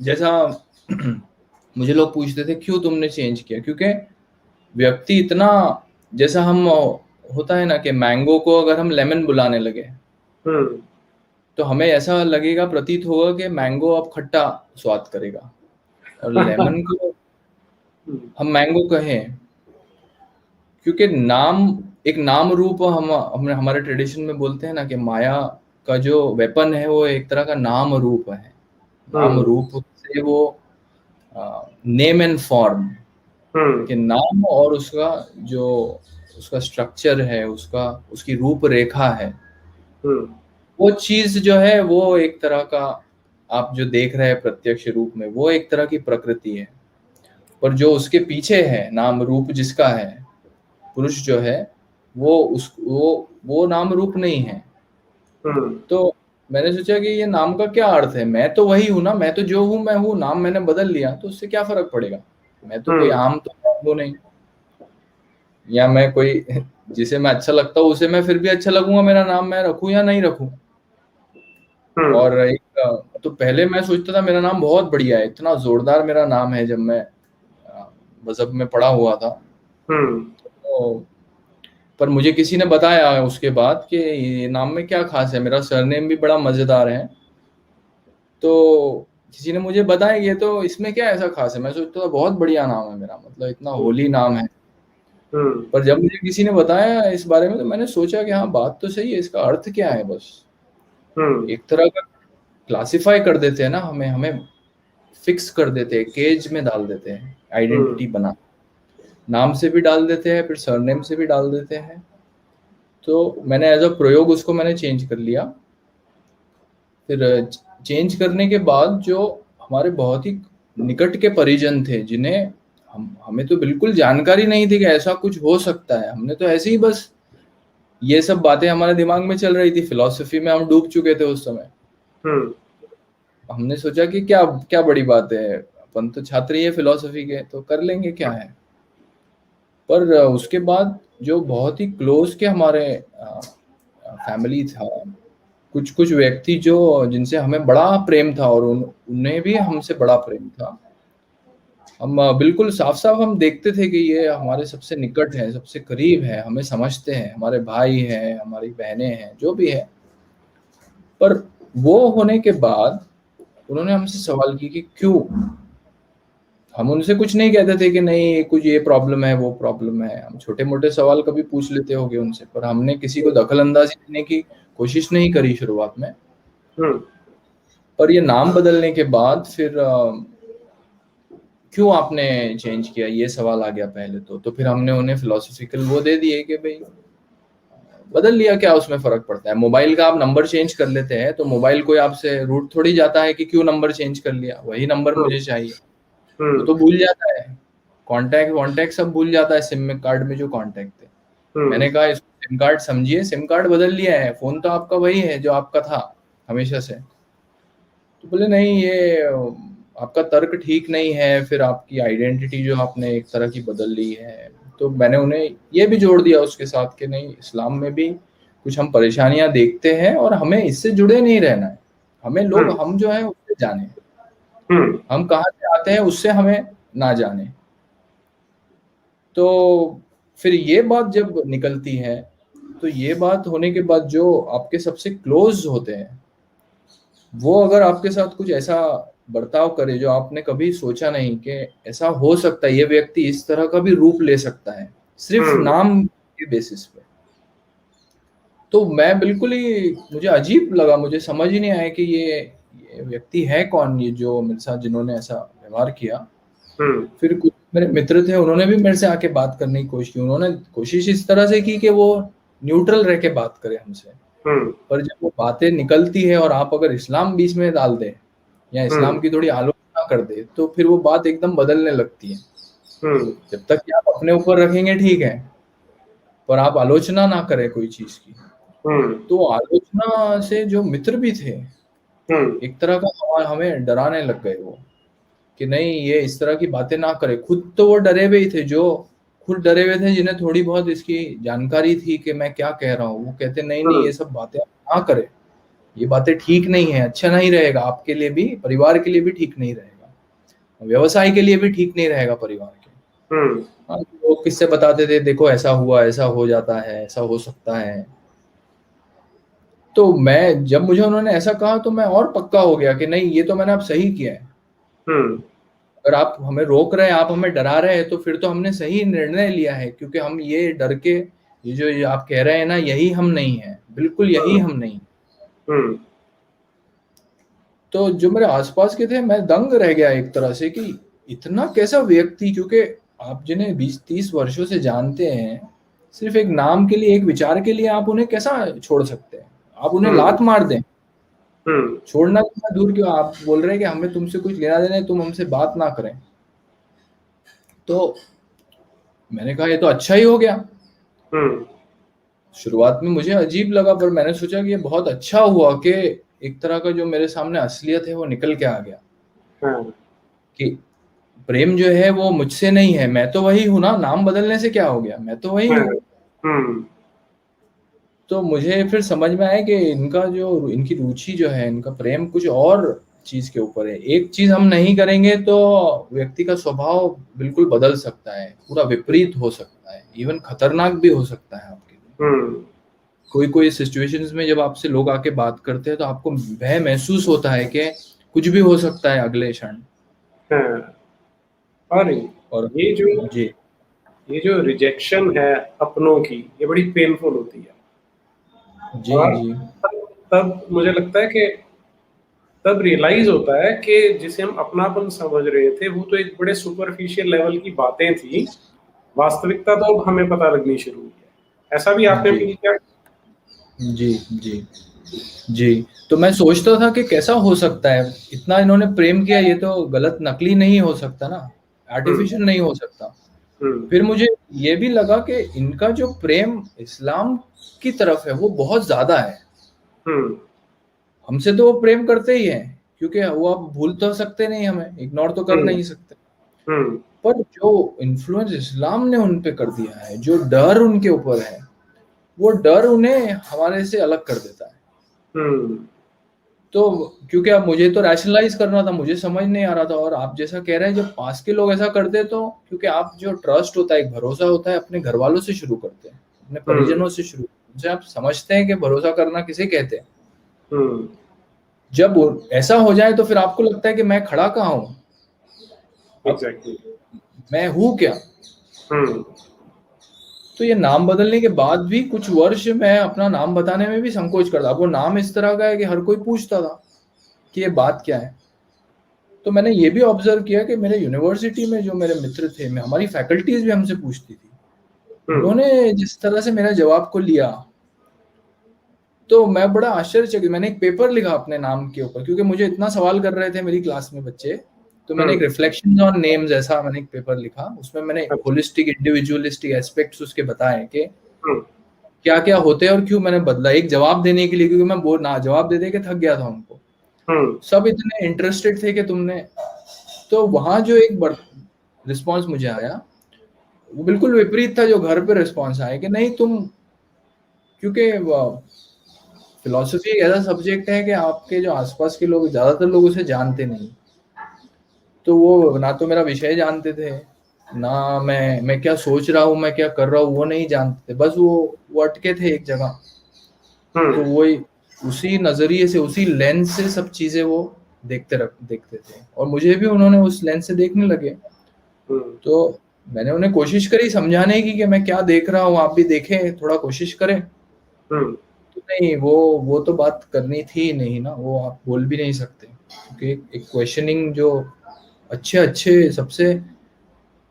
[SPEAKER 2] जैसा मुझे लोग पूछते थे क्यों तुमने चेंज किया, क्योंकि व्यक्ति इतना, जैसा हम होता है ना कि मैंगो को अगर हम लेमन बुलाने लगे,
[SPEAKER 1] हुँ,
[SPEAKER 2] तो हमें ऐसा लगेगा, प्रतीत होगा कि मैंगो अब खट्टा स्वाद करेगा, और लेमन को
[SPEAKER 1] हुँ,
[SPEAKER 2] हम मैंगो कहें, क्योंकि नाम एक नाम रूप, हम हमारे ट्रेडिशन में बोलते हैं ना कि माया का जो वेपन है वो एक तरह का नाम रूप है। नाम
[SPEAKER 1] हुँ,
[SPEAKER 2] रूप से वो नेम एंड फॉर्म,
[SPEAKER 1] हुँ,
[SPEAKER 2] कि नाम और जो उसका स्ट्रक्चर है, उसकी रूपरेखा है,
[SPEAKER 1] हुँ,
[SPEAKER 2] वो चीज़ जो है वो एक तरह का, आप जो देख रहे हैं प्रत्यक्ष रूप में, वो एक तरह की प्रकृति है। पर जो उसके पीछे है, नाम रूप जिसका है, पुरुष जो है, वो नाम रूप नहीं है। तो मैंने सोचा कि ये नाम का क्या अर्थ है, मैं तो वही हूँ ना, मैं तो जो हूँ मैं हूँ, नाम मैंने बदल लिया तो उससे क्या फर्क पड़ेगा, मैं तो कोई आम तो हूँ नहीं, या मैं कोई जिसे मैं अच्छा लगता हूँ उसे मैं फिर भी अच्छा लगूंगा, मेरा नाम मैं रखूं या नहीं रखूं। और एक तो पहले मैं सोचता था मेरा नाम बहुत बढ़िया है, इतना जोरदार मेरा नाम है, जब मैं मजहब में पढ़ा हुआ था। तो पर मुझे किसी ने बताया उसके बाद कि ये नाम में क्या खास है, मेरा सरनेम भी बड़ा मजेदार है। तो किसी ने मुझे बताया ये तो इसमें क्या ऐसा खास है, मैं सोचता था बहुत बढ़िया नाम है मेरा, मतलब इतना होली नाम है। पर जब मुझे किसी ने बताया इस बारे में तो मैंने सोचा कि हाँ बात तो सही है, इसका अर्थ क्या है, बस एक तरह का क्लासिफाई कर देते हैं ना, हमें हमें फिक्स कर देते हैं, केज में डाल देते हैं, आइडेंटिटी बना, नाम से भी डाल देते हैं, फिर सरनेम से भी डाल देते हैं। तो मैंने एज अ प्रयोग उसको मैंने चेंज कर लिया। फिर चेंज करने के बाद जो हमारे बहुत ही निकट के परिजन थे, जिन्हें हमें तो बिल्कुल जानकारी नहीं थी कि ऐसा कुछ हो सकता है, हमने तो ऐसे ही बस ये सब बातें हमारे दिमाग में चल रही थी, फिलॉसफी में हम डूब चुके थे उस समय। हमने सोचा कि क्या क्या बड़ी बात है, अपन तो छात्र ही है फिलॉसफी के, तो कर लेंगे क्या है। पर उसके बाद जो बहुत ही क्लोज के हमारे फैमिली था, कुछ कुछ व्यक्ति जो जिनसे हमें बड़ा प्रेम था और उन्हें भी हमसे बड़ा प्रेम था, हम बिल्कुल साफ साफ हम देखते थे कि ये हमारे सबसे निकट है, सबसे करीब है, हमें समझते हैं, हमारे भाई हैं, हमारी बहनें हैं, जो भी है। पर वो होने के बाद उन्होंने हमसे सवाल किए कि क्यों। हम उनसे कुछ नहीं कहते थे कि नहीं कुछ ये प्रॉब्लम है वो प्रॉब्लम है, हम छोटे मोटे सवाल कभी पूछ लेते होंगे उनसे, पर हमने किसी को दखल अंदाजी देने की कोशिश नहीं करी शुरुआत में। पर ये नाम बदलने के बाद फिर क्यों आपने चेंज किया, ये सवाल आ गया पहले तो फिर हमने उन्हें फिलोसफिकल वो दे दिए कि भाई बदल लिया क्या उसमें फर्क पड़ता है, मोबाइल का आप नंबर चेंज कर लेते हैं तो मोबाइल कोई आपसे रूट थोड़ी जाता है कि क्यों नंबर चेंज कर लिया, वही नंबर मुझे चाहिए, वो तो भूल जाता है, कांटेक्ट वांटेक्ट सब भूल जाता है, सिम में कार्ड में जो कांटेक्ट थे। मैंने कहा इसको सिम कार्ड समझिए, सिम कार्ड बदल लिया है, फोन तो आपका वही है जो आपका था हमेशा से। तो बोले नहीं ये आपका तर्क ठीक नहीं है, फिर आपकी आइडेंटिटी जो आपने एक तरह की बदल ली है। तो मैंने उन्हें ये भी जोड़ दिया उसके साथ कि नहीं इस्लाम में भी कुछ हम परेशानियां देखते हैं और हमें इससे जुड़े नहीं रहना है, हमें लोग हम जो है उससे जाने, हम कहाँ से आते हैं उससे हमें ना जाने। तो फिर ये बात जब निकलती है तो ये बात होने के बाद जो आपके सबसे क्लोज होते हैं वो अगर आपके साथ कुछ ऐसा बर्ताव करे जो आपने कभी सोचा नहीं कि ऐसा हो सकता है, ये व्यक्ति इस तरह का भी रूप ले सकता है सिर्फ नाम के बेसिस पे, तो मैं बिल्कुल ही मुझे अजीब लगा, मुझे समझ ही नहीं आया कि ये व्यक्ति है कौन, ये जो मेरे साथ जिन्होंने ऐसा व्यवहार किया। फिर कुछ मेरे मित्र थे उन्होंने भी मेरे से आके बात करने की कोशिश की, उन्होंने कोशिश इस तरह से की कि वो न्यूट्रल रह के बात करे हमसे। पर जब वो बातें निकलती है और आप अगर इस्लाम बीच में डाल दें या इस्लाम की थोड़ी आलोचना कर दे तो फिर वो बात एकदम बदलने लगती है। जब तक कि आप अपने ऊपर रखेंगे ठीक है, पर आप आलोचना ना करें कोई चीज की। तो आलोचना से जो मित्र भी थे एक तरह का हमें डराने लग गए वो, कि नहीं ये इस तरह की बातें ना करे। खुद तो वो डरे हुए ही थे, जो खुद डरे हुए थे, जिन्हें थोड़ी बहुत इसकी जानकारी थी कि मैं क्या कह रहा हूँ, वो कहते नहीं नहीं ये सब बातें ना करे, ये बातें ठीक नहीं है, अच्छा नहीं रहेगा आपके लिए भी, परिवार के लिए भी ठीक नहीं रहेगा, व्यवसाय के लिए भी ठीक नहीं रहेगा परिवार के। हाँ, वो किससे बताते थे देखो ऐसा हुआ, ऐसा हो जाता है, ऐसा हो सकता है। तो मैं जब मुझे उन्होंने ऐसा कहा तो मैं और पक्का हो गया कि नहीं ये तो मैंने अब सही किया है। अगर आप हमें रोक रहे हैं, आप हमें डरा रहे हैं, तो फिर तो हमने सही निर्णय लिया है, क्योंकि हम ये डर के ये जो ये आप कह रहे हैं ना यही हम नहीं है, बिल्कुल यही हम नहीं। तो जो मेरे आसपास के थे मैं दंग रह गया एक तरह से कि इतना कैसा व्यक्ति, क्योंकि आप जिन्हें 20-30 वर्षों से जानते हैं, सिर्फ एक नाम के लिए, एक विचार के लिए आप उन्हें कैसा छोड़ सकते हैं, आप उन्हें लात मार दें। छोड़ना तो दूर क्यों, आप बोल रहे हैं कि हमें तुमसे कुछ लेना देना है, तुम हमसे बात ना करें। तो मैंने कहा ये तो अच्छा ही हो गया। शुरुआत में मुझे अजीब लगा, पर मैंने सोचा कि ये बहुत अच्छा हुआ कि एक तरह का जो मेरे सामने असलियत है वो निकल के आ गया,
[SPEAKER 1] हाँ,
[SPEAKER 2] कि प्रेम जो है वो मुझसे नहीं है, मैं तो वही हूं ना, नाम बदलने से क्या हो गया, मैं तो वही
[SPEAKER 1] हाँ,
[SPEAKER 2] हूँ।
[SPEAKER 1] हम्म,
[SPEAKER 2] तो मुझे फिर समझ में आया कि इनका जो इनकी रुचि जो है, इनका प्रेम कुछ और चीज के ऊपर है। एक चीज हम नहीं करेंगे तो व्यक्ति का स्वभाव बिल्कुल बदल सकता है, पूरा विपरीत हो सकता है, इवन खतरनाक भी हो सकता है आपके लिए।
[SPEAKER 1] हम्म,
[SPEAKER 2] कोई कोई सिचुएशंस में जब आपसे लोग आके बात करते हैं तो आपको भय महसूस होता है कि कुछ भी हो सकता है अगले क्षण।
[SPEAKER 1] हाँ। और
[SPEAKER 2] और
[SPEAKER 1] ये जो
[SPEAKER 2] जी
[SPEAKER 1] ये जो रिजेक्शन है अपनों की, ये बड़ी पेनफुल होती है।
[SPEAKER 2] जी
[SPEAKER 1] और
[SPEAKER 2] जी
[SPEAKER 1] तब मुझे लगता है कि तब रियलाइज होता है कि जिसे हम अपनापन समझ रहे थे वो तो एक बड़े सुपरफिशियल लेवल की बातें थी, वास्तविकता तो अब हमें पता लगनी शुरू हुई है। ऐसा भी आपने
[SPEAKER 2] जी
[SPEAKER 1] फील किया?
[SPEAKER 2] जी जी जी। तो मैं सोचता था कि कैसा हो सकता है, इतना इन्होंने प्रेम किया, ये तो गलत, नकली नहीं हो सकता ना,
[SPEAKER 1] हम्म,
[SPEAKER 2] आर्टिफिशियल नहीं हो सकता।
[SPEAKER 1] हम्म,
[SPEAKER 2] फिर मुझे ये भी लगा कि इनका जो प्रेम इस्लाम की तरफ है वो बहुत ज्यादा है।
[SPEAKER 1] हम्म,
[SPEAKER 2] हमसे तो वो प्रेम करते ही हैं, क्योंकि वो आप भूल तो सकते नहीं, हमें इग्नोर तो कर
[SPEAKER 1] हम्म,
[SPEAKER 2] नहीं सकते।
[SPEAKER 1] हम्म,
[SPEAKER 2] पर जो इन्फ्लुएंस इस्लाम ने उन पे कर दिया है, जो डर उनके ऊपर है, वो डर उन्हें हमारे से अलग कर देता है।
[SPEAKER 1] हम्म,
[SPEAKER 2] तो क्योंकि अब मुझे तो रैशनलाइज करना था, मुझे समझ नहीं आ रहा था, और आप जैसा कह रहे हैं, जब पास के लोग ऐसा करते तो, क्योंकि आप जो ट्रस्ट होता है, एक भरोसा होता है, अपने घर वालों से शुरू करते हैं, अपने
[SPEAKER 1] हम्म,
[SPEAKER 2] परिजनों से शुरू, उनसे आप समझते हैं कि भरोसा करना किसे कहते हैं।
[SPEAKER 1] हम्म,
[SPEAKER 2] जब ऐसा हो जाए तो फिर आपको लगता है कि मैं खड़ा कहाँ हूँ, अब
[SPEAKER 1] एग्जैक्टली।
[SPEAKER 2] मैं हूँ क्या।
[SPEAKER 1] हम्म,
[SPEAKER 2] तो ये नाम बदलने के बाद भी कुछ वर्ष मैं अपना नाम बताने में भी संकोच करता। अब वो नाम इस तरह का है कि हर कोई पूछता था कि ये बात क्या है। तो मैंने ये भी ऑब्जर्व किया कि मेरे यूनिवर्सिटी में जो मेरे मित्र थे, मैं हमारी फैकल्टीज भी हमसे पूछती थी,
[SPEAKER 1] हम्म,
[SPEAKER 2] उन्होंने जिस तरह से मेरा जवाब को लिया, तो मैं बड़ा आश्चर्यचकित। मैंने एक पेपर लिखा अपने नाम के ऊपर, क्योंकि मुझे इतना सवाल कर रहे थे मेरी क्लास में बच्चे। तो मैंने एक
[SPEAKER 1] हम्म,
[SPEAKER 2] रिफ्लेक्शंस ऑन नेम्स ऐसा मैंने एक पेपर लिखा, उसमें मैंने
[SPEAKER 1] अच्छा,
[SPEAKER 2] होलिस्टिक इंडिविजुअलिस्टिक एस्पेक्ट्स उसके बताए कि
[SPEAKER 1] हम्म,
[SPEAKER 2] क्या क्या होते हैं और क्यों मैंने बदला, एक जवाब देने के लिए, क्योंकि मैं वो ना जवाब दे दे के थक गया था उनको।
[SPEAKER 1] हम्म,
[SPEAKER 2] सब इतने इंटरेस्टेड थे कि तुमने, तो वहां जो एक रिस्पॉन्स मुझे आया वो बिल्कुल विपरीत था जो घर पे रिस्पॉन्स आया, कि नहीं तुम, क्योंकि फिलोसफी एक ऐसा सब्जेक्ट है कि आपके जो आसपास के लोग, ज्यादातर लोग उसे जानते नहीं। तो वो ना तो मेरा विषय जानते थे, ना मैं क्या सोच रहा हूँ, मैं क्या कर रहा हूँ, वो नहीं जानते थे। बस वो अटके थे एक जगह। तो
[SPEAKER 1] हम्म,
[SPEAKER 2] वही उसी नजरिए से, उसी लेंस से सब चीजें वो देखते थे, और मुझे भी उन्होंने उस लेंस से देखने लगे।
[SPEAKER 1] हम्म,
[SPEAKER 2] तो मैंने उन्हें कोशिश करी समझाने की कि मैं क्या देख रहा हूँ, आप भी देखें, थोड़ा कोशिश करें।
[SPEAKER 1] हम्म,
[SPEAKER 2] तो नहीं, वो तो बात करनी थी ही नहीं ना, वो आप बोल भी नहीं सकते, क्योंकि एक क्वेश्चनिंग जो अच्छे अच्छे सबसे,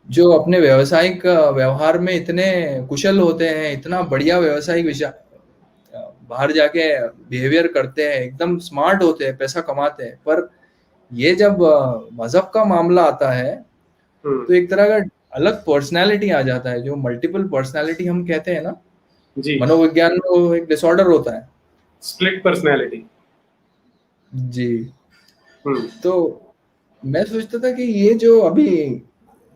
[SPEAKER 2] जो अपने व्यवसायिक व्यवहार में इतने कुशल होते हैं, इतना बढ़िया व्यवसायिक विषय, बाहर जाके बिहेवियर करते हैं, एकदम स्मार्ट होते हैं, पैसा कमाते हैं, पर ये जब मजहब का मामला आता है
[SPEAKER 1] हम्म,
[SPEAKER 2] तो एक तरह का अलग पर्सनालिटी आ जाता है, जो मल्टीपल पर्सनालिटी हम कहते हैं ना,
[SPEAKER 1] जी,
[SPEAKER 2] मनोविज्ञान में वो एक डिसऑर्डर होता है।
[SPEAKER 1] Split personality.
[SPEAKER 2] जी।
[SPEAKER 1] हम्म,
[SPEAKER 2] तो मैं सोचता था कि ये जो अभी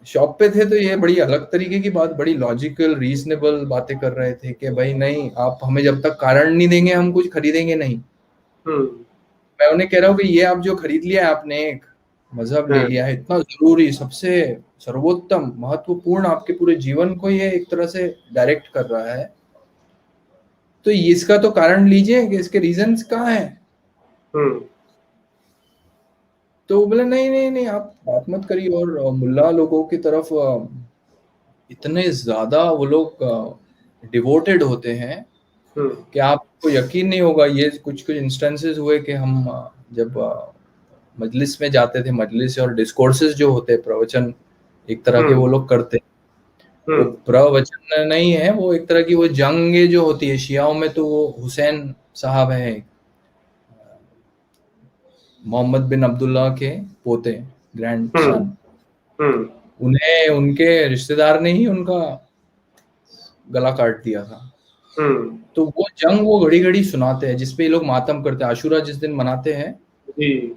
[SPEAKER 2] शॉप पे थे तो ये बड़ी अलग तरीके की बात, बड़ी लॉजिकल रीजनेबल बातें कर रहे थे कि भाई नहीं, आप हमें जब तक कारण नहीं देंगे हम कुछ खरीदेंगे नहीं।
[SPEAKER 1] हम्म,
[SPEAKER 2] मैं उन्हें कह रहा हूँ कि ये आप जो खरीद लिया है आपने, एक मजहब ले
[SPEAKER 1] हाँ,
[SPEAKER 2] लिया है, इतना जरूरी, सबसे सर्वोत्तम, महत्वपूर्ण, आपके पूरे जीवन को ये एक तरह से डायरेक्ट कर रहा है, तो इसका तो कारण लीजिए कि इसके रीजंस कहाँ हैं।
[SPEAKER 1] हम्म,
[SPEAKER 2] तो वो बोले नहीं नहीं नहीं, आप बात मत करिए। और मुल्ला लोगों की तरफ इतने ज्यादा वो लोग डिवोटेड होते हैं
[SPEAKER 1] हम्म,
[SPEAKER 2] कि आपको यकीन नहीं होगा। ये कुछ कुछ इंस्टेंसेस हुए कि हम जब मजलिस में जाते थे, मजलिस और डिस्कोर्सेज जो होते हैं, प्रवचन एक तरह के
[SPEAKER 1] हम्म,
[SPEAKER 2] वो लोग करते हैं। वो
[SPEAKER 1] हम्म,
[SPEAKER 2] प्रवचन नहीं है, वो एक तरह की वो जंगे जो होती है शियाओं में, तो वो हुसैन साहब है, मोहम्मद बिन अब्दुल्ला के पोते, ग्रैंड
[SPEAKER 1] हम्म,
[SPEAKER 2] सन।
[SPEAKER 1] हम्म,
[SPEAKER 2] उन्हें उनके रिश्तेदार ने ही उनका गला काट दिया था।
[SPEAKER 1] हम्म।
[SPEAKER 2] तो वो जंग वो घड़ी घड़ी सुनाते हैं, जिसपे ये लोग मातम करते हैं, आशुरा जिस दिन मनाते हैं,
[SPEAKER 1] जी।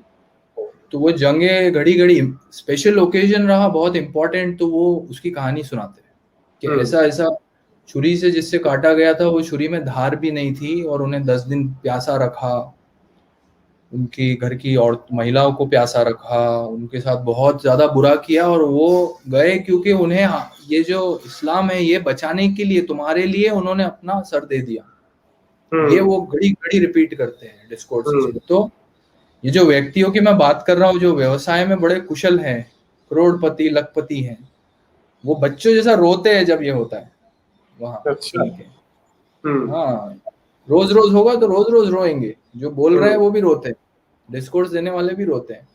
[SPEAKER 2] तो वो जंगे घड़ी घड़ी स्पेशल ओकेजन रहा बहुत इंपॉर्टेंट, तो वो उसकी कहानी सुनाते हैं कि
[SPEAKER 1] हम्म।
[SPEAKER 2] ऐसा ऐसा छुरी से जिससे काटा गया था, वो छुरी में धार भी नहीं थी, और उन्हें 10 दिन प्यासा रखा, उनकी घर की और महिलाओं को प्यासा रखा, उनके साथ बहुत ज्यादा बुरा किया, और वो गए क्योंकि उन्हें ये जो इस्लाम है ये बचाने के लिए, तुम्हारे लिए उन्होंने अपना सर दे दिया। ये
[SPEAKER 1] हम्म।
[SPEAKER 2] वो घड़ी घड़ी रिपीट करते हैं डिस्कोर्सेस
[SPEAKER 1] हम्म।
[SPEAKER 2] में। तो ये जो व्यक्तियों की मैं बात कर रहा हूँ जो व्यवसाय में बड़े कुशल हैं, करोड़पति लखपति हैं, वो बच्चों जैसा रोते हैं जब ये होता है वहां
[SPEAKER 1] अच्छा।
[SPEAKER 2] सुन के।
[SPEAKER 1] हम्म।
[SPEAKER 2] हाँ, रोज रोज होगा तो रोज रोज रोएंगे, जो बोल रहे हैं
[SPEAKER 1] हम्म।
[SPEAKER 2] वो भी रोते हैं, डिस्कोर्स देने वाले भी रोते हैं।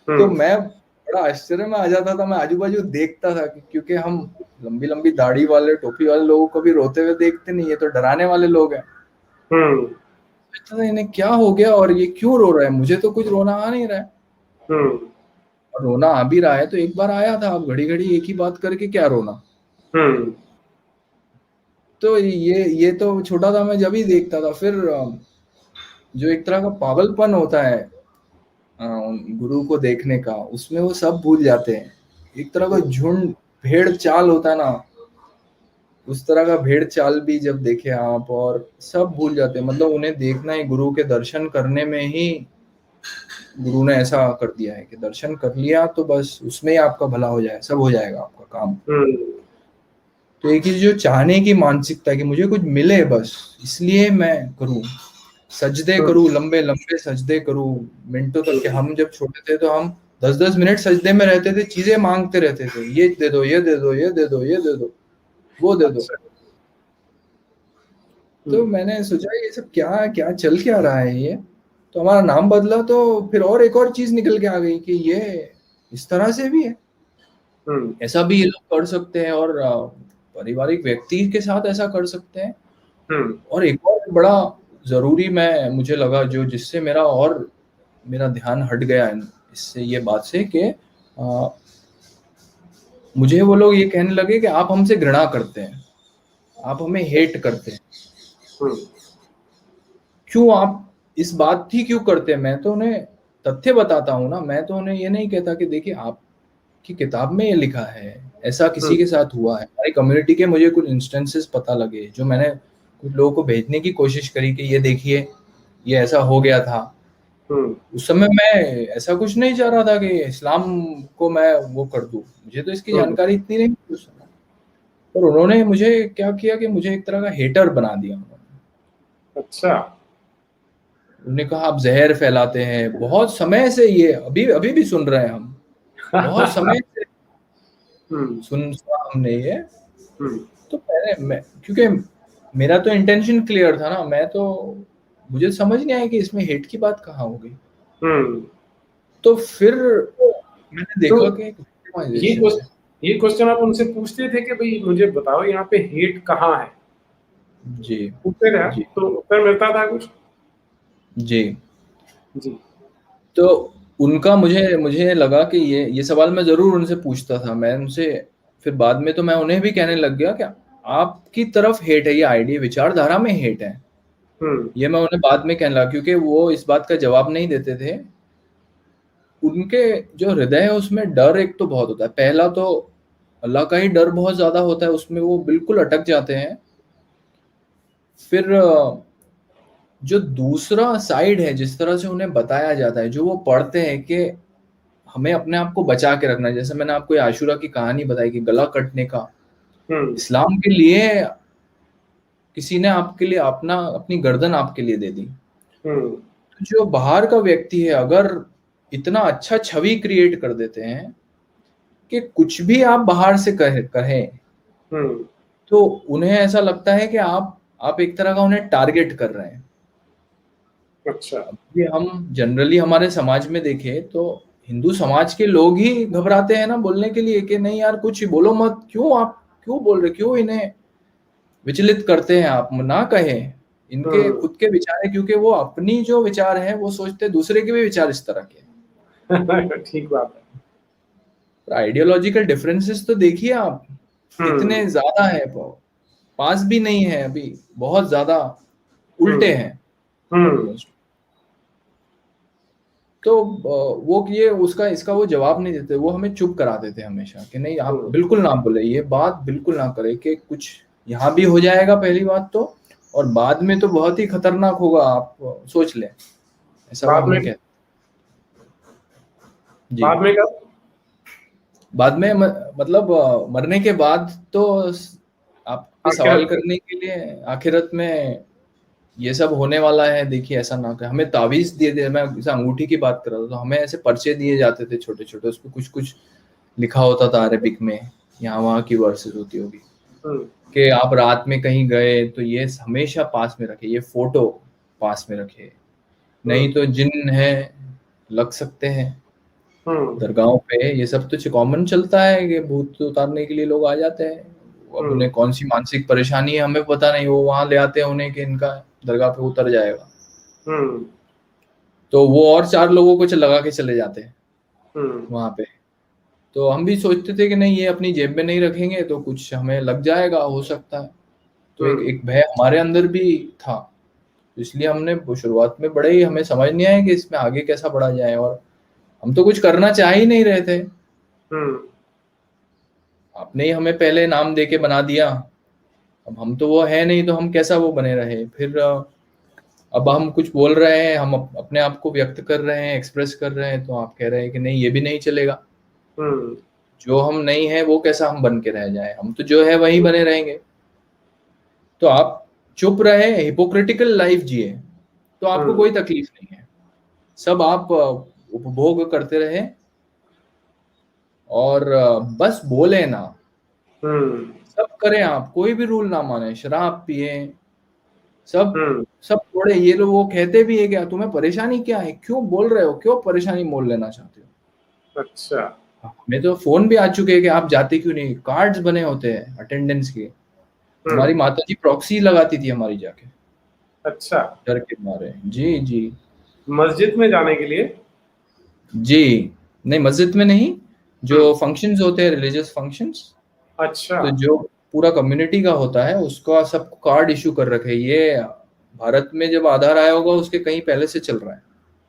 [SPEAKER 2] तो
[SPEAKER 1] हम्म।
[SPEAKER 2] मैं बड़ा आश्चर्य में आ जाता था, मैं आजू बाजू देखता था क्योंकि हम लंबी लंबी दाढ़ी वाले टोपी वाले लोगों को भी रोते हुए देखते नहीं, ये तो डराने वाले लोग हैं।
[SPEAKER 1] हम्म।
[SPEAKER 2] सोचता था इन्हें क्या हो गया और ये क्यों रो रहा है, मुझे तो कुछ रोना आ नहीं रहा है।
[SPEAKER 1] हम्म।
[SPEAKER 2] और रोना आ भी रहा है तो एक बार आया था, अब घड़ी घड़ी एक ही बात करके क्या रोना।
[SPEAKER 1] हम्म।
[SPEAKER 2] तो ये तो छोटा था मैं जब ही देखता था। फिर जो एक तरह का पागलपन होता है गुरु को देखने का, उसमें वो सब भूल जाते हैं। एक तरह का झुंड भेड़ चाल होता है ना, उस तरह का भेड़ चाल भी जब देखे आप, और सब भूल जाते हैं। मतलब उन्हें देखना ही, गुरु के दर्शन करने में ही गुरु ने ऐसा कर दिया है कि दर्शन कर लिया तो बस उसमें ही आपका भला हो जाए, सब हो जाएगा आपका काम।
[SPEAKER 1] हम्म।
[SPEAKER 2] तो एक ही जो चाहने की मानसिकता कि मुझे कुछ मिले बस, इसलिए मैं करूं, सजदे
[SPEAKER 1] हम्म।
[SPEAKER 2] करूं, लंबे लंबे सजदे करूं मिनटों तक के।
[SPEAKER 1] हम्म।
[SPEAKER 2] हम जब छोटे थे तो हम 10-10 मिनट सजदे में रहते थे, चीजें मांगते रहते थे, ये दे दो, ये दे दो, ये दे दो, ये दे दो, वो दे दो।
[SPEAKER 1] अच्छा।
[SPEAKER 2] तो
[SPEAKER 1] हम्म।
[SPEAKER 2] मैंने सोचा ये सब क्या क्या चल क्या रहा है ये। तो हमारा नाम बदला तो फिर और एक और चीज निकल के आ गई कि ये इस तरह से भी है,
[SPEAKER 1] हम्म।
[SPEAKER 2] ऐसा भी ये लोग कर सकते हैं, और पारिवारिक व्यक्ति के साथ ऐसा कर सकते हैं।
[SPEAKER 1] हम्म।
[SPEAKER 2] और एक और बड़ा जरूरी मैं मुझे लगा जो, जिससे मेरा ध्यान हट गया इससे, ये बात से कि मुझे वो लोग ये कहने लगे कि आप हमसे घृणा करते हैं, आप हमें हेट करते हैं,
[SPEAKER 1] हम्म।
[SPEAKER 2] क्यों आप इस बात ही क्यों करते हैं। मैं तो उन्हें तथ्य बताता हूँ ना, मैं तो उन्हें ये नहीं कहता कि देखिए आपकी किताब में ये लिखा है, ऐसा किसी
[SPEAKER 1] हम्म।
[SPEAKER 2] के साथ हुआ है। हमारी कम्युनिटी के मुझे कुछ इंस्टेंसेस पता लगे जो मैंने कुछ लोगों को भेजने की कोशिश करी कि ये देखिए ये ऐसा हो गया था।
[SPEAKER 1] हम्म।
[SPEAKER 2] उस समय मैं ऐसा कुछ नहीं चाह रहा था कि इस्लाम को मैं वो कर दूं, मुझे तो इसकी
[SPEAKER 1] हम्म।
[SPEAKER 2] जानकारी इतनी नहीं थी उस समय। पर उन्होंने मुझे क्या किया कि मुझे एक तरह का हेटर बना दिया उन्होंने।
[SPEAKER 1] अच्छा।
[SPEAKER 2] उन्होंने कहा आप जहर फैलाते हैं, बहुत समय से ये अभी अभी भी सुन रहे हैं हम, बहुत समय से
[SPEAKER 1] हम्म।
[SPEAKER 2] सुना हमने ये।
[SPEAKER 1] हम्म।
[SPEAKER 2] तो मैं क्योंकि मेरा तो इंटेंशन क्लियर था ना, मैं तो मुझे समझ नहीं आया कि इसमें हेट की बात कहाँ हो गई।
[SPEAKER 1] हम्म।
[SPEAKER 2] तो फिर मैंने
[SPEAKER 1] तो
[SPEAKER 2] देखा कि एक
[SPEAKER 1] ये
[SPEAKER 2] विक्टिमाइजेशन है।
[SPEAKER 1] क्वेश्चन ये क्वेश्चन आप उनसे पूछते थे कि भाई मुझे बताओ यहाँ पे हेट कहाँ है,
[SPEAKER 2] जी
[SPEAKER 1] पूछते थे
[SPEAKER 2] जी
[SPEAKER 1] तो उत्तर मिलता था कुछ?
[SPEAKER 2] जी।
[SPEAKER 1] जी।
[SPEAKER 2] तो उनका मुझे मुझे लगा कि ये सवाल मैं जरूर उनसे पूछता था। मैं उनसे फिर बाद में तो मैं उन्हें भी कहने लग गया कि आपकी तरफ हेट है, ये आइडिया विचारधारा में हेट है,
[SPEAKER 1] हम्म।
[SPEAKER 2] ये मैं उन्हें बाद में कहने लगा, क्योंकि वो इस बात का जवाब नहीं देते थे। उनके जो हृदय है उसमें डर एक तो बहुत होता है, पहला तो अल्लाह का ही डर बहुत ज्यादा होता है, उसमें वो बिल्कुल अटक जाते हैं। फिर जो दूसरा साइड है, जिस तरह से उन्हें बताया जाता है, जो वो पढ़ते हैं कि हमें अपने आप को बचा के रखना है, जैसे मैंने आपको ये आशुरा की कहानी बताई कि गला कटने का,
[SPEAKER 1] हम्म।
[SPEAKER 2] इस्लाम के लिए किसी ने आपके लिए अपनी गर्दन आपके लिए दे दी।
[SPEAKER 1] हम्म।
[SPEAKER 2] तो जो बाहर का व्यक्ति है अगर इतना अच्छा छवि क्रिएट कर देते हैं कि कुछ भी आप बाहर से कहें,
[SPEAKER 1] हम्म।
[SPEAKER 2] तो उन्हें ऐसा लगता है कि आप एक तरह का उन्हें टारगेट कर रहे हैं।
[SPEAKER 1] अच्छा।
[SPEAKER 2] अब ये हम जनरली हमारे समाज में देखें तो हिंदू समाज के लोग ही घबराते हैं ना बोलने के लिए कि नहीं यार कुछ बोलो मत, क्यों आप क्यों बोल रहे, क्यों इन्हें विचलित करते हैं, आप ना कहें, इनके
[SPEAKER 1] हम्म।
[SPEAKER 2] खुद के विचार है, क्योंकि वो अपनी जो विचार है वो सोचते हैं दूसरे के भी विचार इस तरह के
[SPEAKER 1] ठीक बात है।
[SPEAKER 2] आइडियोलॉजिकल डिफरेंसेस तो देखिए आप
[SPEAKER 1] हम्म।
[SPEAKER 2] कितने ज्यादा है। पास भी नहीं है अभी, बहुत ज्यादा उल्टे हैं ऑलमोस्ट। तो वो ये उसका इसका वो जवाब नहीं देते, वो हमें चुप कराते थे हमेशा कि नहीं आप बिल्कुल ना बोले, ये बात बिल्कुल ना करे कि कुछ यहाँ भी हो जाएगा पहली बात तो, और बाद में तो बहुत ही खतरनाक होगा, आप सोच लें, ऐसा वो
[SPEAKER 1] बाद
[SPEAKER 2] हमें
[SPEAKER 1] में
[SPEAKER 2] कहते जी।
[SPEAKER 1] बाद में कब?
[SPEAKER 2] बाद में मतलब मरने के बाद तो आप पे सवाल
[SPEAKER 1] आखिरत में।
[SPEAKER 2] करने के लिए आखिरत में ये सब होने वाला है, देखिए ऐसा ना कर। हमें तावीज दिए थे, मैं जैसे अंगूठी की बात कर रहा था, तो हमें ऐसे पर्चे दिए जाते थे छोटे छोटे, उस पर कुछ कुछ लिखा होता था अरेबिक में, यहाँ वहाँ की वर्सेस होती होगी कि आप रात में कहीं गए तो ये हमेशा पास में रखे, ये फोटो पास में रखे, नहीं तो जिन है लग सकते हैं। दरगाहों पे ये सब तो कॉमन चलता है कि भूत उतारने के लिए लोग आ जाते हैं, अब उन्हें कौन सी मानसिक परेशानी है हमें पता नहीं, वो वहां ले आते हैं उन्हें कि इनका दरगाह पे उतर जाएगा, तो वो और 4 लोगों को लगा के चले जाते हैं वहां पे। तो हम भी सोचते थे कि नहीं ये अपनी जेब में नहीं रखेंगे तो कुछ हमें लग जाएगा, हो सकता है। तो एक भय हमारे अंदर भी था, इसलिए हमने शुरुआत में बड़े ही, हमें समझ नहीं आया कि इसमें आगे कैसा बढ़ा जाए, और हम तो कुछ करना चाह ही नहीं रहे थे। आपने ही हमें पहले नाम दे के बना दिया, अब हम तो वो है नहीं तो हम कैसा वो बने रहे। फिर अब हम कुछ बोल रहे हैं, हम अपने आप को व्यक्त कर रहे हैं, एक्सप्रेस कर रहे हैं, तो आप कह रहे हैं कि नहीं ये भी नहीं चलेगा, जो हम नहीं है वो कैसा हम बन के रह जाए, हम तो जो है वही बने रहेंगे। तो आप चुप रहे, हिपोक्रिटिकल लाइफ जिए, तो आपको कोई तकलीफ नहीं है, सब आप उपभोग करते रहे और बस बोले ना, सब करें, आप कोई भी रूल ना माने, शराब पिए, सब सब थोड़े। ये लोग वो कहते भी है क्या तुम्हें परेशानी क्या है, क्यों बोल रहे हो, क्यों परेशानी मोल लेना चाहते हो।
[SPEAKER 1] अच्छा।
[SPEAKER 2] हमें तो फोन भी आ चुके हैं कि आप जाते क्यों नहीं, कार्ड्स बने होते हैं अटेंडेंस के। हमारी माता जी प्रॉक्सी लगाती थी हमारी जाके,
[SPEAKER 1] अच्छा,
[SPEAKER 2] डर के मारे। जी जी,
[SPEAKER 1] मस्जिद में जाने के लिए?
[SPEAKER 2] जी नहीं, मस्जिद में नहीं, जो फंक्शंस होते हैं रिलीजियस फंक्शंस,
[SPEAKER 1] अच्छा।
[SPEAKER 2] तो जो पूरा कम्युनिटी का होता है उसका सबको कार्ड इशू कर रखे। ये भारत में जब आधार आया होगा उसके कहीं पहले से चल रहा है।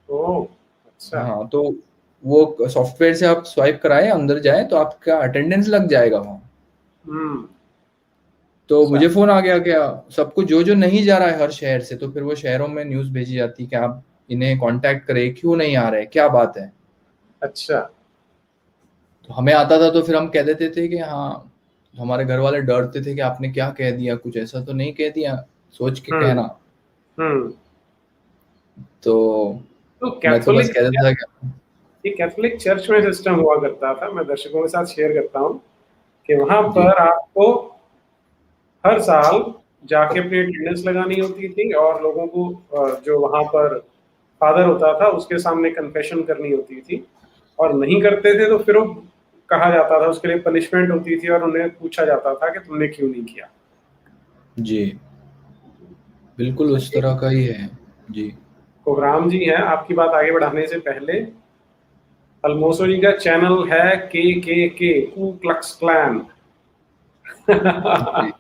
[SPEAKER 1] ओह, अच्छा।
[SPEAKER 2] हाँ, तो वो सॉफ्टवेयर से आप स्वाइप कराएं, अंदर जाए तो आपका अटेंडेंस लग जाएगा वहाँ। तो
[SPEAKER 1] अच्छा।
[SPEAKER 2] मुझे फोन आ गया क्या सबको, जो जो नहीं जा रहा है हर शहर से, तो फिर वो शहरों में न्यूज भेजी जाती कि आप इन्हें कांटेक्ट करें, क्यों नहीं आ रहे, क्या बात है।
[SPEAKER 1] अच्छा।
[SPEAKER 2] तो हमें आता था तो फिर हम कह देते थे कि हाँ, हमारे घर वाले डरते थे कि आपने क्या कह दिया, कुछ ऐसा तो नहीं कह दिया, सोच के कहना। तो
[SPEAKER 1] तो
[SPEAKER 2] मैं तो बस
[SPEAKER 1] कैथोलिक,
[SPEAKER 2] कह देता था कि
[SPEAKER 1] ये कैथोलिक चर्च में सिस्टम हुआ करता था, मैं दर्शकों के साथ शेयर करता हूँ कि वहां
[SPEAKER 2] जी
[SPEAKER 1] पर आपको हर साल जाके अपनी अटेंडेंस लगानी होती थी और लोगों को जो वहां पर फादर होता था उसके सामने कन्फेशन करनी होती थी, और नहीं करते थे तो फिर वो कहा जाता था, उसके लिए पनिशमेंट होती थी और उन्हें पूछा जाता था कि तुमने क्यों नहीं किया।
[SPEAKER 2] जी, बिल्कुल उस
[SPEAKER 1] चलिए,
[SPEAKER 2] तरह का ही है। जी
[SPEAKER 1] कोबराम जी हैं, आपकी बात आगे बढ़ाने से पहले अलमोसो जी का चैनल है के कू क्लक्स क्लैन।
[SPEAKER 2] जी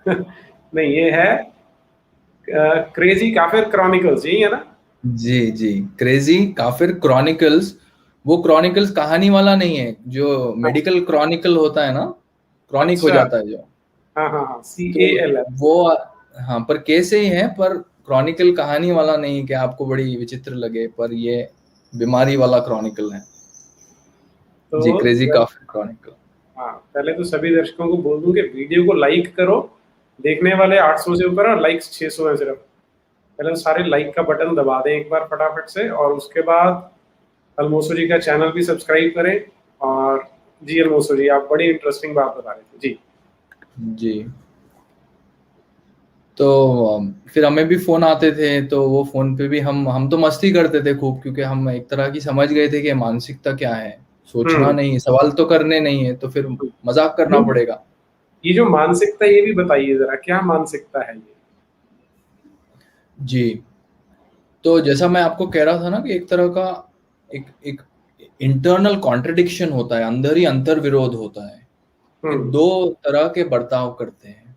[SPEAKER 1] नहीं, ये है क्रेजी काफिर क्रॉनिकल्स, यही है ना?
[SPEAKER 2] जी जी, क्रेजी काफिर क्रॉनिकल्स। वो क्रॉनिकल्स कहानी वाला नहीं है, जो मेडिकल क्रॉनिकल होता है ना, क्रॉनिक हो
[SPEAKER 1] अच्छा।
[SPEAKER 2] जाता है जो,
[SPEAKER 1] हाँ हाँ हाँ,
[SPEAKER 2] तो
[SPEAKER 1] CALL।
[SPEAKER 2] वो, हाँ, पर कैसे ही है, पर क्रॉनिकल कहानी वाला नहीं कि आपको बड़ी विचित्र लगे, पर ये बीमारी वाला क्रॉनिकल है।
[SPEAKER 1] तो
[SPEAKER 2] जी, क्रेजी काफिर क्रॉनिकल।
[SPEAKER 1] हाँ, पहले तो सभी दर्शकों को बोल दूं कि वीडियो को लाइक करो, देखने वाले 800 से ऊपर और लाइक्स 600 है सिर्फ। पहले तो सारे लाइक का बटन दबा दें एक बार फटाफट से, और उसके बाद अलमोसो जी का चैनल भी सब्सक्राइब करें। और जी अलमोसो जी, आप बड़ी इंटरेस्टिंग बात बता रहे थे जी।
[SPEAKER 2] जी, तो फिर हमें भी फोन आते थे, तो वो फोन पे भी हम तो मस्ती करते थे खूब, क्योंकि हम एक तरह की समझ गए थे कि मानसिकता क्या है, सोचना नहीं, सवाल तो करने नहीं है, तो फिर मजाक करना पड़ेगा।
[SPEAKER 1] ये जो मानसिकता, ये भी बताइए जरा, क्या मानसिकता है ये?
[SPEAKER 2] जी, तो जैसा मैं आपको कह रहा था ना कि एक तरह का एक एक इंटरनल कॉन्ट्रडिक्शन होता है, अंदर ही अंतर विरोध होता है कि दो तरह के बर्ताव करते हैं।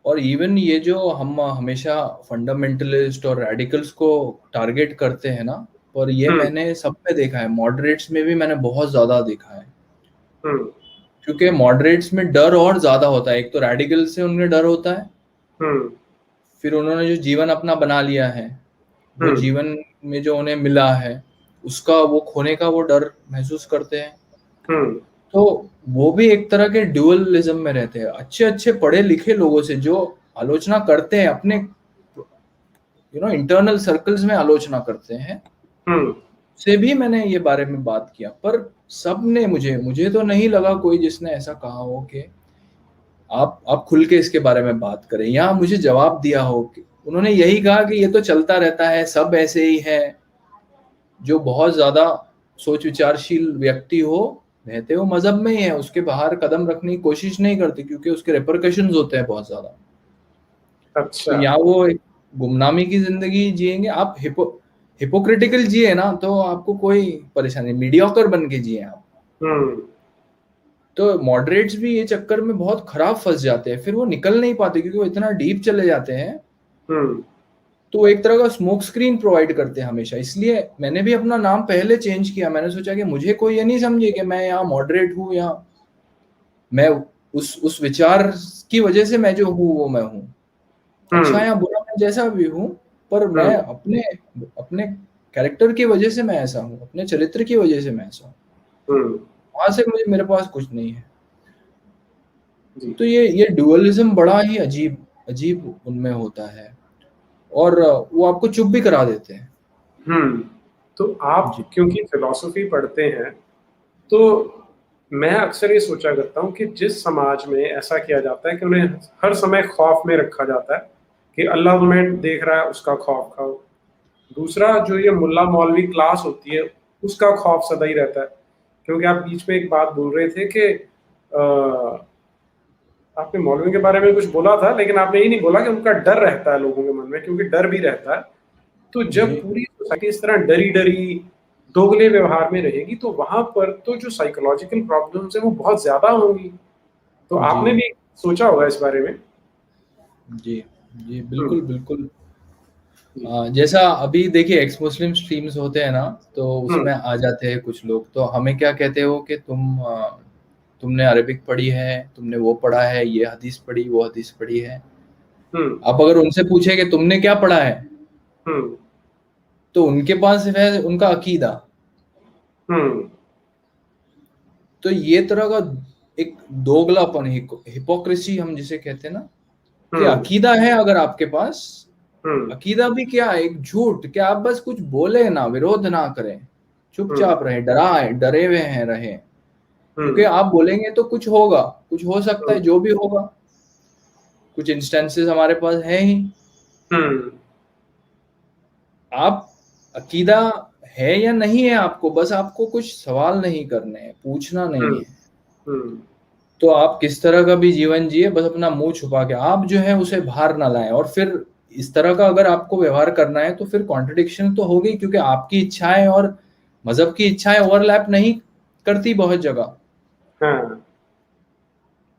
[SPEAKER 2] और इवन ये जो हम हमेशा फंडामेंटलिस्ट और रेडिकल्स को टारगेट करते हैं ना, पर ये मैंने सब पे देखा है, मॉडरेट्स में भी मैंने बहुत ज्यादा देखा है। क्योंकि मॉडरेट्स में डर और ज्यादा होता है। एक तो रेडिकल से उनमें डर होता है, फिर उन्होंने जो जीवन अपना बना लिया है, वो जीवन में जो उन्हें मिला है उसका वो खोने का वो डर महसूस करते हैं। तो वो भी एक तरह के ड्यूअलिज्म में रहते हैं। अच्छे अच्छे पढ़े लिखे लोगों से जो आलोचना करते हैं, अपने इंटरनल सर्कल्स में आलोचना करते हैं, से भी मैंने ये बारे में बात किया, पर सब ने मुझे तो नहीं लगा कोई जिसने ऐसा कहा हो कि आप खुल के इसके बारे में बात करें, या मुझे जवाब दिया हो कि उन्होंने यही कहा कि ये तो चलता रहता है, सब ऐसे ही है। जो बहुत ज्यादा सोच विचारशील व्यक्ति हो, रहते हो मजहब में ही है, उसके बाहर कदम रखने की कोशिश नहीं करते क्योंकि उसके रेपरकशंस होते हैं बहुत ज्यादा।
[SPEAKER 1] अच्छा।
[SPEAKER 2] तो यहाँ वो एक गुमनामी की जिंदगी जिएंगे। आप हिपोक्रिटिकल जिए ना तो आपको कोई परेशानी, मीडियोकर बन के जिए आप। तो मॉडरेट्स भी ये चक्कर में बहुत खराब फंस जाते हैं, फिर वो निकल नहीं पाते क्योंकि वो इतना डीप चले जाते हैं। तो एक तरह का स्मोक स्क्रीन प्रोवाइड करते हैं हमेशा। इसलिए मैंने भी अपना नाम पहले चेंज किया। मैंने सोचा कि मुझे कोई ये नहीं समझे कि मैं यहाँ मॉडरेट हूँ, या मैं उस विचार की वजह से मैं जो हूँ वो मैं हूँ, अच्छा या बुरा मैं जैसा भी हूँ, पर मैं अपने अपने कैरेक्टर की वजह से मैं ऐसा हूँ, अपने चरित्र की वजह से मैं ऐसा हूँ। वहां से मेरे पास कुछ नहीं है। तो ये डुअलिज्म बड़ा ही अजीब उनमें होता है, और वो आपको चुप भी करा देते हैं।
[SPEAKER 1] तो आप क्योंकि फिलॉसफी पढ़ते हैं, तो मैं अक्सर ये सोचा करता हूँ कि जिस समाज में ऐसा किया जाता है कि उन्हें हर समय खौफ में रखा जाता है कि अल्लाह तुम्हें देख रहा है, उसका खौफ खाओ। दूसरा, जो ये मुल्ला मौलवी क्लास होती है, उसका खौफ सदा ही रहता है। क्योंकि आप बीच में एक बात बोल रहे थे कि आपने मौलवी के बारे में कुछ बोला था, लेकिन आपने ये नहीं बोला कि उनका डर रहता है लोगों के मन में, क्योंकि डर भी रहता है। तो जब पूरी सोसाइटी इस तरह डरी डरी दोगले व्यवहार में रहेगी, तो वहां पर तो जो साइकोलॉजिकल प्रॉब्लम्स है वो बहुत ज्यादा होंगी। तो आपने भी सोचा होगा इस बारे में?
[SPEAKER 2] जी बिल्कुल बिल्कुल। जैसा अभी देखिए एक्स मुस्लिम स्ट्रीम्स होते हैं ना, तो उसमें आ जाते हैं कुछ लोग, तो हमें क्या कहते हो कि तुमने अरबिक पढ़ी है, तुमने वो पढ़ा है, ये हदीस पढ़ी, वो हदीस पढ़ी है। आप अगर उनसे पूछे कि तुमने क्या पढ़ा है, तो उनके पास है उनका अकीदा। तो ये तरह का एक दोगलापन, हिपोक्रेसी हम जिसे कहते हैं ना, कि अकीदा है अगर आपके पास, अकीदा भी क्या, एक झूठ, कि आप बस कुछ बोले ना, विरोध ना करें, चुपचाप रहे, डरे हुए हैं रहे, क्योंकि आप बोलेंगे तो कुछ होगा, कुछ हो सकता है, जो भी होगा। कुछ इंस्टेंसेस हमारे पास है ही। आप अकीदा है या नहीं है आपको, बस आपको कुछ सवाल नहीं करने हैं, पूछना नहीं है। तो आप किस तरह का भी जीवन जिए, बस अपना मुंह छुपा के आप जो है उसे बाहर ना लाएं। और फिर इस तरह का अगर आपको व्यवहार करना है तो फिर कॉन्ट्रडिक्शन तो होगी, क्योंकि आपकी इच्छाएं और मजहब की इच्छाएं ओवरलैप नहीं करती बहुत जगह।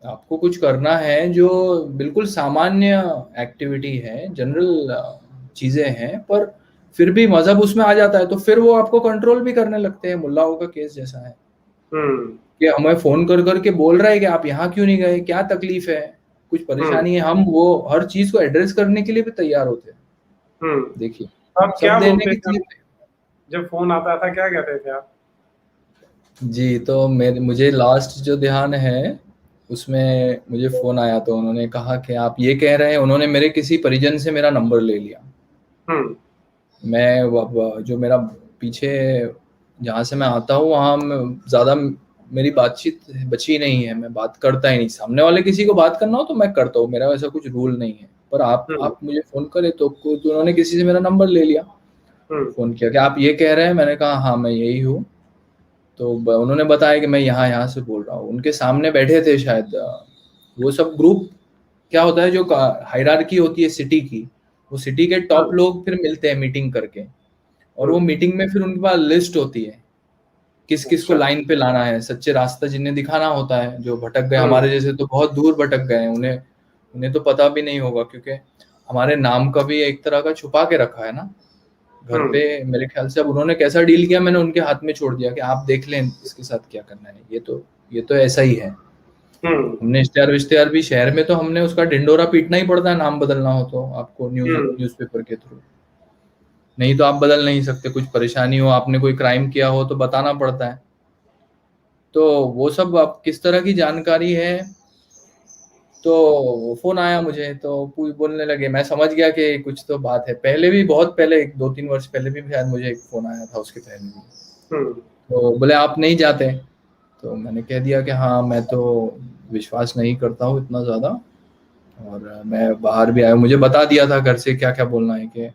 [SPEAKER 2] आपको कुछ करना है जो बिल्कुल सामान्य एक्टिविटी है, जनरल चीजें हैं, पर फिर भी मजहब उसमें आ जाता है, तो फिर वो आपको कंट्रोल भी करने लगते हैं। मुल्लाओं का केस जैसा है कि हमें फोन कर करके बोल रहा है कि आप यहाँ क्यों नहीं गए, क्या तकलीफ है, कुछ परेशानी है। हम वो हर चीज को एड्रेस करने के लिए भी तैयार होते हैं। देखिए
[SPEAKER 1] आप क्या बोलते थे जब फोन आता था, क्या कहते थे आप?
[SPEAKER 2] जी, तो मुझे लास्ट जो ध्यान है उसमें मुझे फोन आया, तो उन्होंने कहा कि आप ये कह रहे हैं, उन्होंने मेरे किसी परिजन से मेरा नंबर ले लिया। मैं जो मेरा पीछे जहाँ से मैं आता हूँ वहाँ ज्यादा मेरी बातचीत बची नहीं है, मैं बात करता ही नहीं। सामने वाले किसी को बात करना हो तो मैं करता हूँ, मेरा वैसा कुछ रूल नहीं है। पर आप मुझे फोन करे तो उन्होंने किसी से मेरा नंबर ले लिया, फोन किया कि आप ये कह रहे हैं। मैंने कहा हाँ मैं यही हूँ। तो उन्होंने बताया कि मैं यहाँ से बोल रहा हूँ। उनके सामने बैठे थे शायद, वो सब ग्रुप क्या होता है, जो हायरार्की होती है सिटी की, वो सिटी के टॉप लोग फिर मिलते हैं मीटिंग करके, और वो मीटिंग में फिर उनके पास लिस्ट होती है किस किस को लाइन पे लाना है, सच्चे रास्ता जिन्हें दिखाना होता है, जो भटक गए, हमारे जैसे तो बहुत दूर भटक गए हैं, उन्हें उन्हें तो पता भी नहीं होगा, क्योंकि हमारे नाम का भी एक तरह का छुपा के रखा है ना घर पे। मेरे ख्याल से अब उन्होंने कैसा डील किया, मैंने उनके हाथ में छोड़ दिया कि आप देख लें इसके साथ क्या करना है। ये तो ऐसा ही है। हमने इश्तेहार विश्तेहार भी, शहर में तो हमने उसका ढिंडोरा पीटना ही पड़ता है नाम बदलना हो तो आपको, न्यूज़पेपर के थ्रू। नहीं तो आप बदल नहीं सकते। कुछ परेशानी हो, आपने कोई क्राइम किया हो तो बताना पड़ता है। तो वो सब अब किस तरह की जानकारी है, तो वो फोन आया मुझे, तो बोलने लगे। मैं समझ गया कि कुछ तो बात है। पहले भी, बहुत पहले, 2-3 वर्ष पहले भी शायद मुझे एक फोन आया था, उसके पहले भी। तो बोले आप नहीं जाते? तो मैंने कह दिया कि हाँ, मैं तो विश्वास नहीं करता हूँ इतना ज़्यादा, और मैं बाहर भी आया, मुझे बता दिया था घर से क्या क्या बोलना है, कि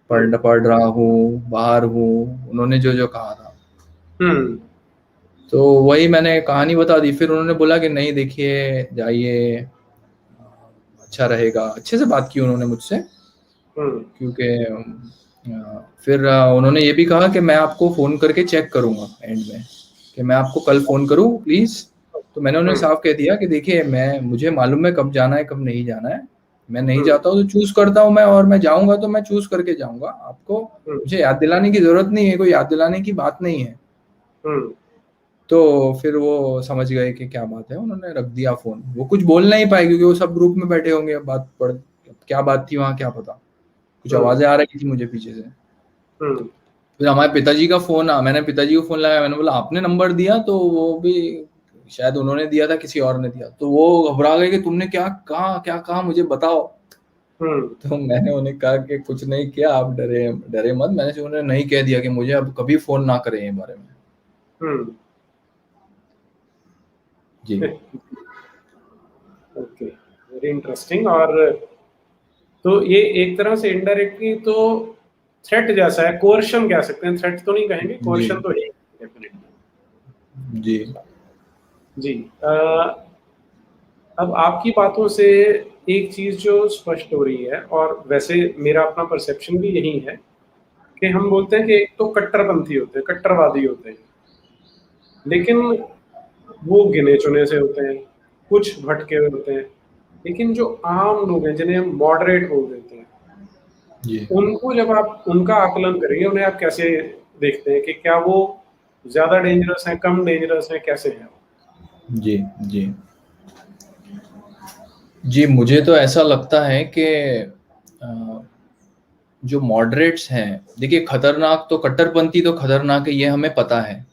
[SPEAKER 2] पढ़ रहा हूँ, बाहर हूँ, उन्होंने जो जो कहा था। तो वही मैंने कहानी बता दी। फिर उन्होंने बोला कि नहीं, देखिए जाइए, अच्छा रहेगा। अच्छे से बात की उन्होंने मुझसे, क्योंकि फिर उन्होंने ये भी कहा कि मैं आपको फ़ोन करके चेक करूँगा एंड में, कि मैं आपको कल फ़ोन करूँ प्लीज़। तो मैंने उन्हें साफ कह दिया कि देखिए, मुझे मालूम है कब जाना है कब नहीं जाना है। मैं नहीं जाता हूँ तो चूज़ करता हूँ मैं, और मैं जाऊँगा तो मैं चूज़ करके जाऊँगा। आपको मुझे याद दिलाने की ज़रूरत नहीं है, कोई याद दिलाने की बात नहीं है। तो फिर वो समझ गए कि क्या बात है, उन्होंने रख दिया फ़ोन। वो कुछ बोल नहीं पाए क्योंकि वो सब ग्रुप में बैठे होंगे। क्या बात थी वहाँ, क्या पता। कुछ आवाज़ें आ रही थी मुझे पीछे से। फिर हमारे पिताजी का फ़ोन आया, मैंने पिताजी को फ़ोन लगाया। मैंने बोला आपने नंबर दिया? तो वो भी शायद उन्होंने दिया था, किसी और ने दिया। तो वो घबरा गए कि तुमने क्या कहा मुझे बताओ। तो मैंने उन्हें कहा कि कुछ नहीं किया, आप डरे मत। मैंने उन्हें नहीं कह दिया कि मुझे अब कभी फ़ोन ना करें ये बारे में। जी।
[SPEAKER 1] Okay, very interesting. और तो ये एक तरह से इनडायरेक्टली तो थ्रेट जैसा है, कोर्शन कह सकते हैं, थ्रेट तो नहीं कहेंगे, कोर्शन तो है डेफिनेटली।
[SPEAKER 2] जी
[SPEAKER 1] जी। अब आपकी बातों से एक चीज जो स्पष्ट हो रही है, और वैसे मेरा अपना परसेप्शन भी यही है, कि हम बोलते हैं कि एक तो कट्टरपंथी होते हैं, कट्टरवादी होते हैं, लेकिन वो गिने चुने से होते हैं, कुछ भटके हुए होते हैं। लेकिन जो आम लोग हैं, जिन्हें हम मॉडरेट बोल देते हैं,
[SPEAKER 2] जी
[SPEAKER 1] उनको जब आप उनका आकलन करेंगे, उन्हें आप कैसे देखते हैं कि क्या वो ज्यादा डेंजरस हैं, कम डेंजरस हैं, कैसे हैं?
[SPEAKER 2] जी जी जी मुझे तो ऐसा लगता है कि जो मॉडरेट्स हैं, देखिए खतरनाक तो, कट्टरपंथी तो खतरनाक है, ये हमें पता है।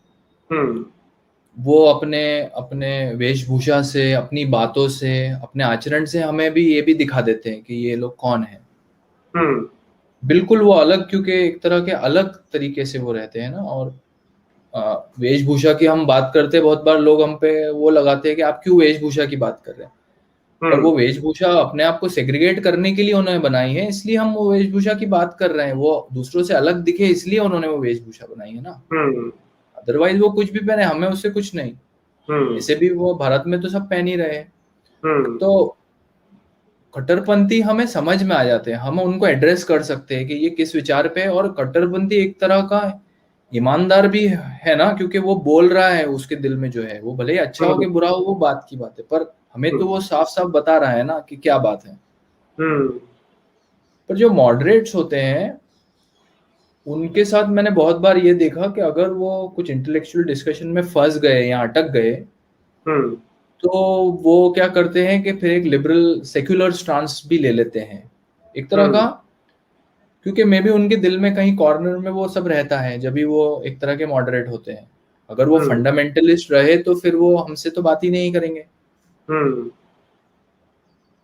[SPEAKER 2] वो अपने अपने वेशभूषा से, अपनी बातों से, अपने आचरण से हमें भी ये भी दिखा देते हैं कि ये लोग कौन हैं। बिल्कुल वो अलग, क्योंकि एक तरह के अलग तरीके से वो रहते हैं ना। और वेशभूषा की हम बात करते हैं, बहुत बार लोग हम पे वो लगाते हैं कि आप क्यों वेशभूषा की बात कर रहे हैं। पर वो वेशभूषा अपने आप को सेग्रीगेट करने के लिए उन्होंने बनाई है, इसलिए हम वो वेशभूषा की बात कर रहे हैं। वो दूसरों से अलग दिखे इसलिए उन्होंने वो वेशभूषा बनाई है ना। अदरवाइज वो कुछ भी पहने, हमें उससे कुछ नहीं। ऐसे भी वो भारत में तो सब पहन ही रहे हैं। तो कट्टरपंथी हमें समझ में आ जाते हैं, हम उनको एड्रेस कर सकते हैं कि ये किस विचार पे है। और कट्टरपंथी एक तरह का ईमानदार भी है ना, क्योंकि वो बोल रहा है उसके दिल में जो है, वो भले ही अच्छा हो कि बुरा हो, वो बात की बात है, पर हमें तो वो साफ साफ बता रहा है ना कि क्या बात है। पर जो मॉडरेट्स होते हैं, उनके साथ मैंने बहुत बार ये देखा कि अगर वो कुछ इंटेलेक्चुअल डिस्कशन में फंस गए या अटक गए, तो वो क्या करते हैं कि फिर एक लिबरल सेक्युलर स्टांस भी ले लेते हैं एक तरह का। क्योंकि मे भी उनके दिल में कहीं कॉर्नर में वो सब रहता है, जब भी वो एक तरह के मॉडरेट होते हैं। अगर वो फंडामेंटलिस्ट रहे तो फिर वो हमसे तो बात ही नहीं करेंगे।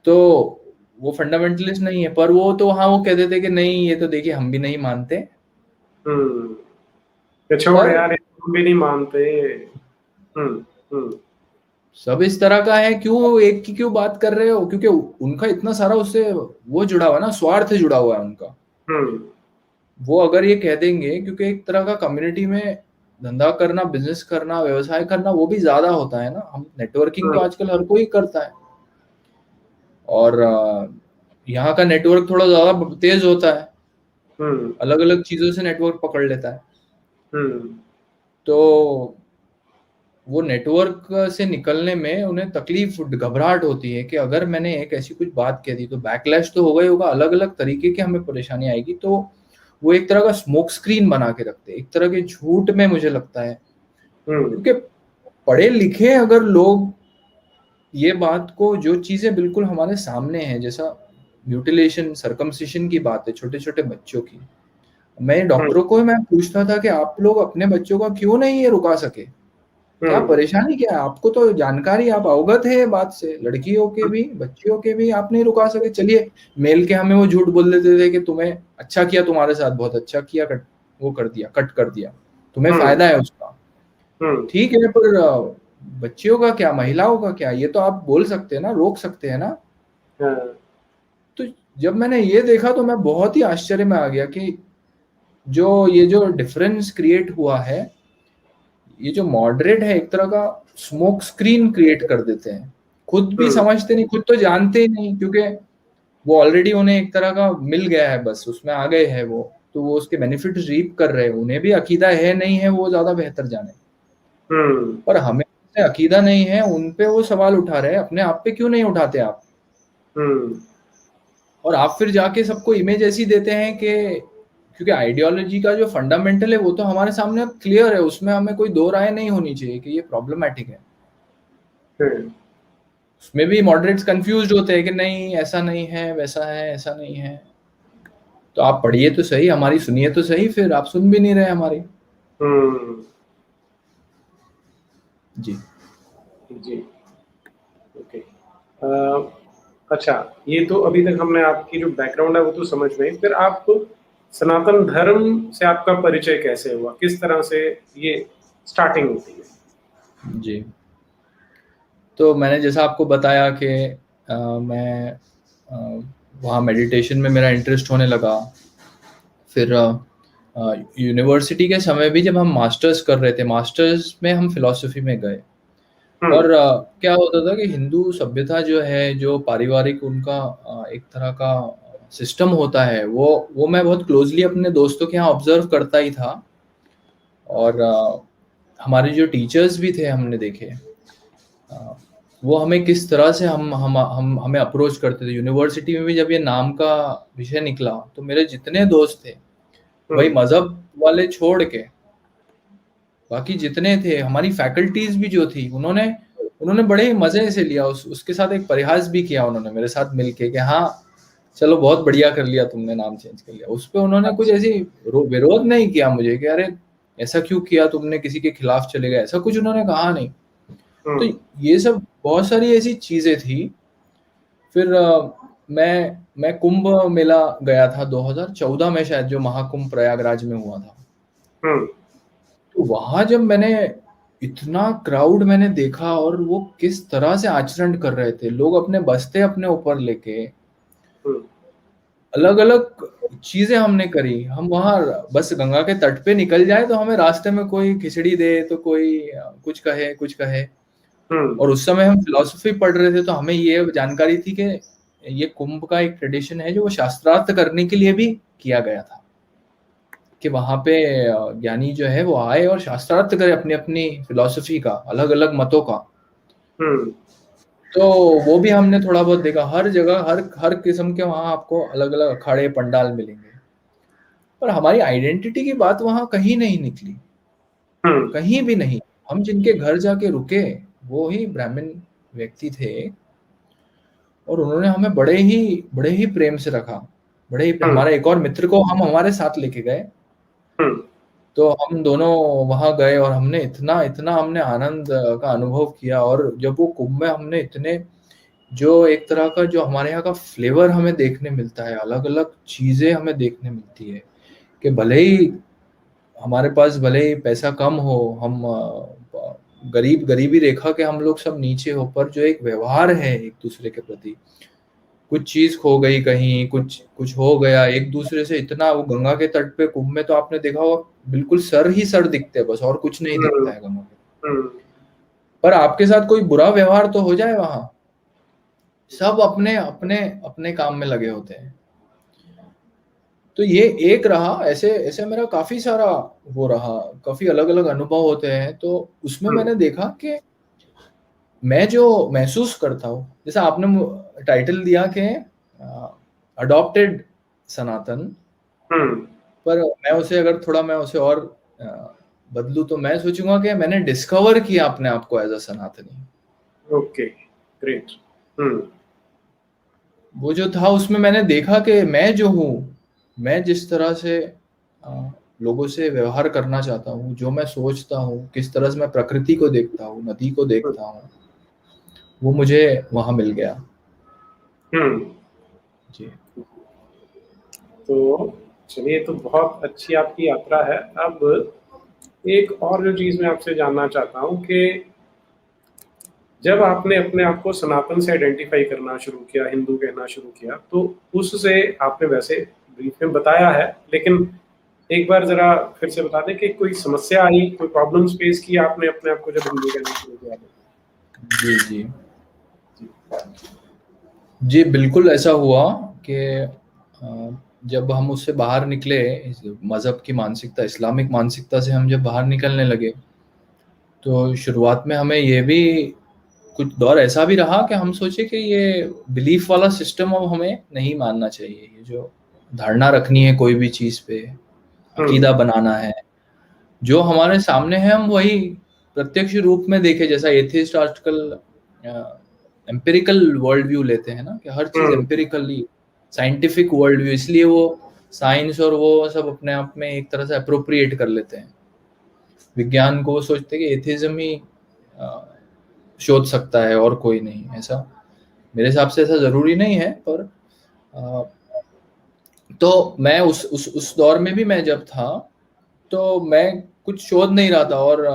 [SPEAKER 2] तो वो फंडामेंटलिस्ट नहीं है, पर वो तो हाँ, वो कह देते कि नहीं, ये तो देखिए हम भी नहीं मानते।
[SPEAKER 1] छोड़ यार, हम भी नहीं मानते।
[SPEAKER 2] सब इस तरह का है, क्यों एक की क्यों बात कर रहे हो? क्योंकि उनका इतना सारा उससे वो जुड़ा हुआ है ना, स्वार्थ जुड़ा हुआ है उनका। वो अगर ये कह देंगे, क्योंकि एक तरह का कम्युनिटी में धंधा करना, बिजनेस करना, व्यवसाय करना, वो भी ज्यादा होता है ना। हम नेटवर्किंग तो आजकल हर कोई करता है, और यहाँ का नेटवर्क थोड़ा ज्यादा तेज होता है, अलग अलग चीजों से नेटवर्क पकड़ लेता है। तो वो नेटवर्क से निकलने में उन्हें तकलीफ, घबराहट होती है कि अगर मैंने एक ऐसी कुछ बात कह दी तो बैकलैश तो होगा ही होगा, अलग अलग तरीके की हमें परेशानी आएगी। तो वो एक तरह का स्मोक स्क्रीन बना के रखते हैं, एक तरह के झूठ में, मुझे लगता है। क्योंकि पढ़े लिखे अगर लोग ये बात को, जो चीजें बिल्कुल हमारे सामने हैं, जैसा म्यूटिलेशन, सर्कमसिशन की बात है छोटे छोटे बच्चों की, मैं डॉक्टरों को मैं पूछता था कि आप लोग अपने बच्चों का क्यों नहीं ये रुका सके, क्या परेशानी क्या है आपको, तो जानकारी, आप अवगत है बात से, लड़कियों के भी बच्चियों के भी आप नहीं रुका सके। चलिए मेल के हमें वो झूठ बोल देते थे कि तुम्हें अच्छा किया, तुम्हारे साथ बहुत अच्छा किया, वो कर दिया, कट कर दिया, तुम्हें फायदा है उसका, ठीक है। पर बच्चियों का क्या, महिलाओं का क्या, ये तो आप बोल सकते हैं ना, रोक सकते हैं ना। तो जब मैंने ये देखा तो मैं बहुत ही आश्चर्य में आ गया कि ये जो डिफरेंस क्रिएट हुआ है, ये जो मॉडरेट है, एक तरह का स्मोक स्क्रीन क्रिएट कर देते हैं। खुद भी समझते नहीं, खुद तो जानते ही नहीं, क्योंकि वो ऑलरेडी उन्हें एक तरह का मिल गया है, बस उसमें आ गए हैं वो, तो वो उसके बेनिफिट रीप कर रहे हैं। उन्हें भी अकीदा है नहीं है वो ज्यादा बेहतर जाने, पर हमें अकीदा नहीं है उन पे वो सवाल उठा रहे हैं, अपने आप पे क्यों नहीं उठाते आप? और आप फिर जाके सबको इमेज ऐसी देते हैं कि, क्योंकि आइडियोलॉजी का जो फंडामेंटल है वो तो हमारे सामने अब क्लियर है, उसमें हमें कोई दो राय नहीं होनी चाहिए कि ये प्रॉब्लमैटिक है। उसमें भी मॉडरेट्स कंफ्यूज्ड होते हैं कि नहीं ऐसा नहीं है, वैसा है, ऐसा नहीं है। तो आप पढ़िए तो सही, हमारी सुनिए तो सही, फिर आप सुन भी नहीं रहे हमारी। जी
[SPEAKER 1] जी, ओके। अच्छा, ये तो अभी तक हमने आपकी जो बैकग्राउंड है वो तो समझ में। फिर आप सनातन धर्म से आपका परिचय कैसे हुआ, किस तरह से ये स्टार्टिंग होती है?
[SPEAKER 2] जी, तो मैंने जैसा आपको बताया कि मैं वहाँ मेडिटेशन में मेरा इंटरेस्ट होने लगा। फिर यूनिवर्सिटी के समय भी जब हम मास्टर्स कर रहे थे, मास्टर्स में हम फिलॉसफी में गए। और क्या होता था कि हिंदू सभ्यता जो है, जो पारिवारिक उनका एक तरह का सिस्टम होता है, वो मैं बहुत क्लोजली अपने दोस्तों के यहाँ ऑब्जर्व करता ही था। और हमारे जो टीचर्स भी थे, हमने देखे वो हमें किस तरह से हम हमें अप्रोच करते थे। यूनिवर्सिटी में भी जब ये नाम का विषय निकला तो मेरे जितने दोस्त थे, वही मजहब वाले छोड़ के बाकी जितने थे, हमारी फैकल्टीज भी जो थी, उन्होंने बड़े मजे से लिया, उसके साथ एक परिहास भी किया उन्होंने मेरे साथ मिलके कि हाँ चलो बहुत बढ़िया कर लिया तुमने, नाम चेंज कर लिया। उस पर उन्होंने कुछ ऐसी विरोध नहीं किया मुझे कि अरे ऐसा क्यों किया तुमने, किसी के खिलाफ चले गए, ऐसा कुछ उन्होंने कहा नहीं। तो ये सब बहुत सारी ऐसी चीजें थी। फिर मैं कुंभ मेला गया था 2014 में शायद, जो महाकुंभ प्रयागराज में हुआ था। तो वहां जब मैंने इतना क्राउड मैंने देखा और वो किस तरह से आचरण कर रहे थे, लोग अपने बस्ते अपने ऊपर लेके, अलग अलग चीजें हमने करी। हम वहां बस गंगा के तट पे निकल जाए तो हमें रास्ते में कोई खिचड़ी दे, तो कोई कुछ कहे। और उस समय हम फिलॉसफी पढ़ रहे थे, तो हमें ये जानकारी थी कि ये कुंभ का एक ट्रेडिशन है जो वो शास्त्रार्थ करने के लिए भी किया गया था, कि वहां पे ज्ञानी जो है वो आए और शास्त्रार्थ करे अपनी अपनी फिलॉसफी का, अलग अलग मतों का। तो वो भी हमने थोड़ा बहुत देखा। हर जगह हर किस्म के वहां आपको अलग अलग अखाड़े पंडाल मिलेंगे, पर हमारी आइडेंटिटी की बात वहां कहीं नहीं निकली, कहीं भी नहीं। हम जिनके घर जाके रुके वो ही ब्राह्मण व्यक्ति थे, और उन्होंने हमें बड़े ही प्रेम से रखा। हमारे एक और मित्र को हम हमारे साथ लेके गए, तो हम दोनों वहां गए और हमने इतना हमने आनंद का अनुभव किया। और जब वो कुंभ में हमने इतने, जो एक तरह का जो हमारे यहाँ का फ्लेवर हमें देखने मिलता है, अलग अलग चीजें हमें देखने मिलती है, कि भले ही हमारे पास भले ही पैसा कम हो, हम गरीबी रेखा के हम लोग सब नीचे हो, पर जो एक व्यवहार है एक दूसरे के प्रति, कुछ चीज खो गई कहीं, कुछ हो गया, एक दूसरे से इतना, वो गंगा के तट पे कुंभ में तो आपने देखा हो बिल्कुल सर ही सर दिखते हैं, बस और कुछ नहीं दिखता है गंगा के। पर आपके साथ कोई बुरा व्यवहार तो हो जाए, वहां सब अपने अपने अपने काम में लगे होते हैं। तो ये एक रहा, ऐसे ऐसे मेरा काफी सारा वो रहा, काफी अलग अलग अनुभव होते हैं। तो उसमें मैंने देखा कि मैं जो महसूस करता हूँ, जैसे आपने टाइटल दिया कि अडॉप्टेड सनातन, पर मैं उसे अगर थोड़ा मैं उसे और बदलूं तो मैं सोचूंगा कि मैंने डिस्कवर किया अपने आप को एज अ सनातनी।
[SPEAKER 1] Okay, great.
[SPEAKER 2] वो जो था उसमें मैंने देखा कि मैं जो हूँ, मैं जिस तरह से लोगों से व्यवहार करना चाहता हूँ, जो मैं सोचता हूँ, किस तरह से मैं प्रकृति को देखता हूँ, नदी को देखता हूँ, वो मुझे वहां मिल गया। जी।
[SPEAKER 1] तो चलिए, तो बहुत अच्छी आपकी यात्रा है। अब एक और जो चीज मैं आपसे जानना चाहता हूँ कि जब आपने अपने आप को सनातन से आइडेंटिफाई करना शुरू किया, हिंदू कहना शुरू किया, तो उससे आपने वैसे ब्रीफ में बताया है, लेकिन एक बार जरा फिर से बता दें कि कोई समस्या आई, कोई प्रॉब्लम्स फेस की आपने अपने आप को जब हिंदू कहना शुरू किया?
[SPEAKER 2] जी जी जी, बिल्कुल ऐसा हुआ कि जब हम उससे बाहर निकले, इस मज़हब की मानसिकता, इस्लामिक मानसिकता से हम जब बाहर निकलने लगे, तो शुरुआत में हमें ये भी कुछ दौर ऐसा भी रहा कि हम सोचे कि ये बिलीफ वाला सिस्टम अब हमें नहीं मानना चाहिए। ये जो धारणा रखनी है कोई भी चीज़ पे, अकीदा बनाना है, जो हमारे सामने है हम वही प्रत्यक्ष रूप में देखे। जैसा एथिस्ट आजकल एम्पिरिकल वर्ल्ड व्यू लेते हैं ना, कि हर चीज एम्पिरिकली, साइंटिफिक वर्ल्ड व्यू, इसलिए वो साइंस और वो सब अपने आप में एक तरह से अप्रोप्रिएट कर लेते हैं विज्ञान को। वो सोचते हैं कि एथिज्म ही शोध सकता है और कोई नहीं। ऐसा मेरे हिसाब से ऐसा जरूरी नहीं है, पर तो मैं उस दौर में भी मैं जब था, तो मैं कुछ शोध नहीं रहा था। और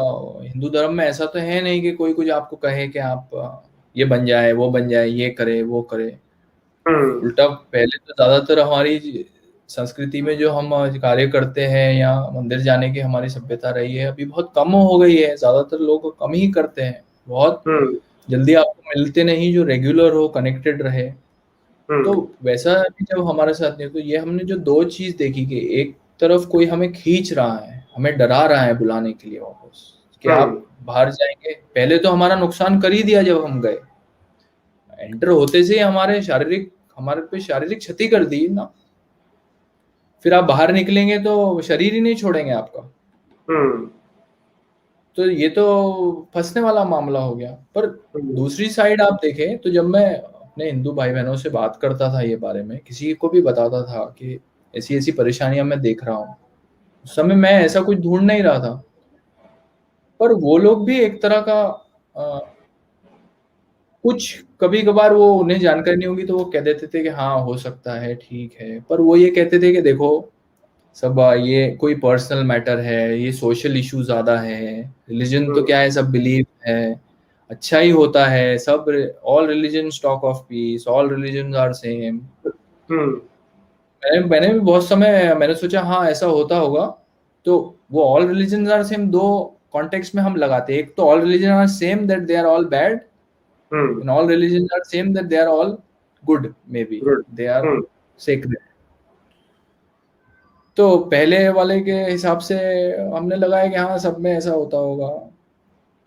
[SPEAKER 2] हिंदू धर्म में ऐसा तो है नहीं कि कोई कुछ आपको कहे कि आप ये बन जाए, वो बन जाए, ये करे, वो करे। उल्टा पहले तो ज्यादातर हमारी संस्कृति में जो हम कार्य करते हैं या मंदिर जाने की हमारी सभ्यता रही है, अभी बहुत कम हो गई है। ज्यादातर लोग कम ही करते हैं। बहुत जल्दी आपको मिलते नहीं जो रेगुलर हो, कनेक्टेड रहे। तो वैसा भी जब हमारे साथ नहीं, तो ये हमने जो दो चीज देखी कि एक तरफ कोई हमें खींच रहा है, हमें डरा रहा है बुलाने के लिए वापस कि आप बाहर जाएंगे। पहले तो हमारा नुकसान कर ही दिया जब हम गए, एंटर होते से ही हमारे पे शारीरिक क्षति कर दी ना। फिर आप बाहर निकलेंगे तो शरीर ही नहीं छोड़ेंगे आपका। तो ये तो फंसने वाला मामला हो गया। पर दूसरी साइड आप देखें तो जब मैं अपने हिंदू भाई बहनों से बात करता था ये बारे में, किसी को भी बताता था कि ऐसी ऐसी परेशानियां मैं देख रहा हूँ, उस समय मैं ऐसा कुछ ढूंढ नहीं रहा था। पर वो लोग भी एक तरह का कुछ कभी कभार वो उन्हें जानकारी नहीं होगी तो वो कह देते थे कि हाँ हो सकता है, ठीक है। पर वो ये कहते थे कि देखो सब ये कोई पर्सनल मैटर है, ये सोशल इशू ज्यादा है। रिलीजन तो क्या है, सब बिलीव है, अच्छा ही होता है सब। All religion talk of peace, all religion are same. मैंने भी बहुत समय मैंने सोचा हाँ ऐसा होता होगा। तो वो ऑल रिलीजन आर सेम दो कॉन्टेक्स्ट में हम लगाते हैं। एक तो all religion are same that they are all bad, and all religion are same that they are all good, may be they are sacred. तो पहले वाले के हिसाब से हमने लगाया कि हाँ सब में ऐसा होता होगा।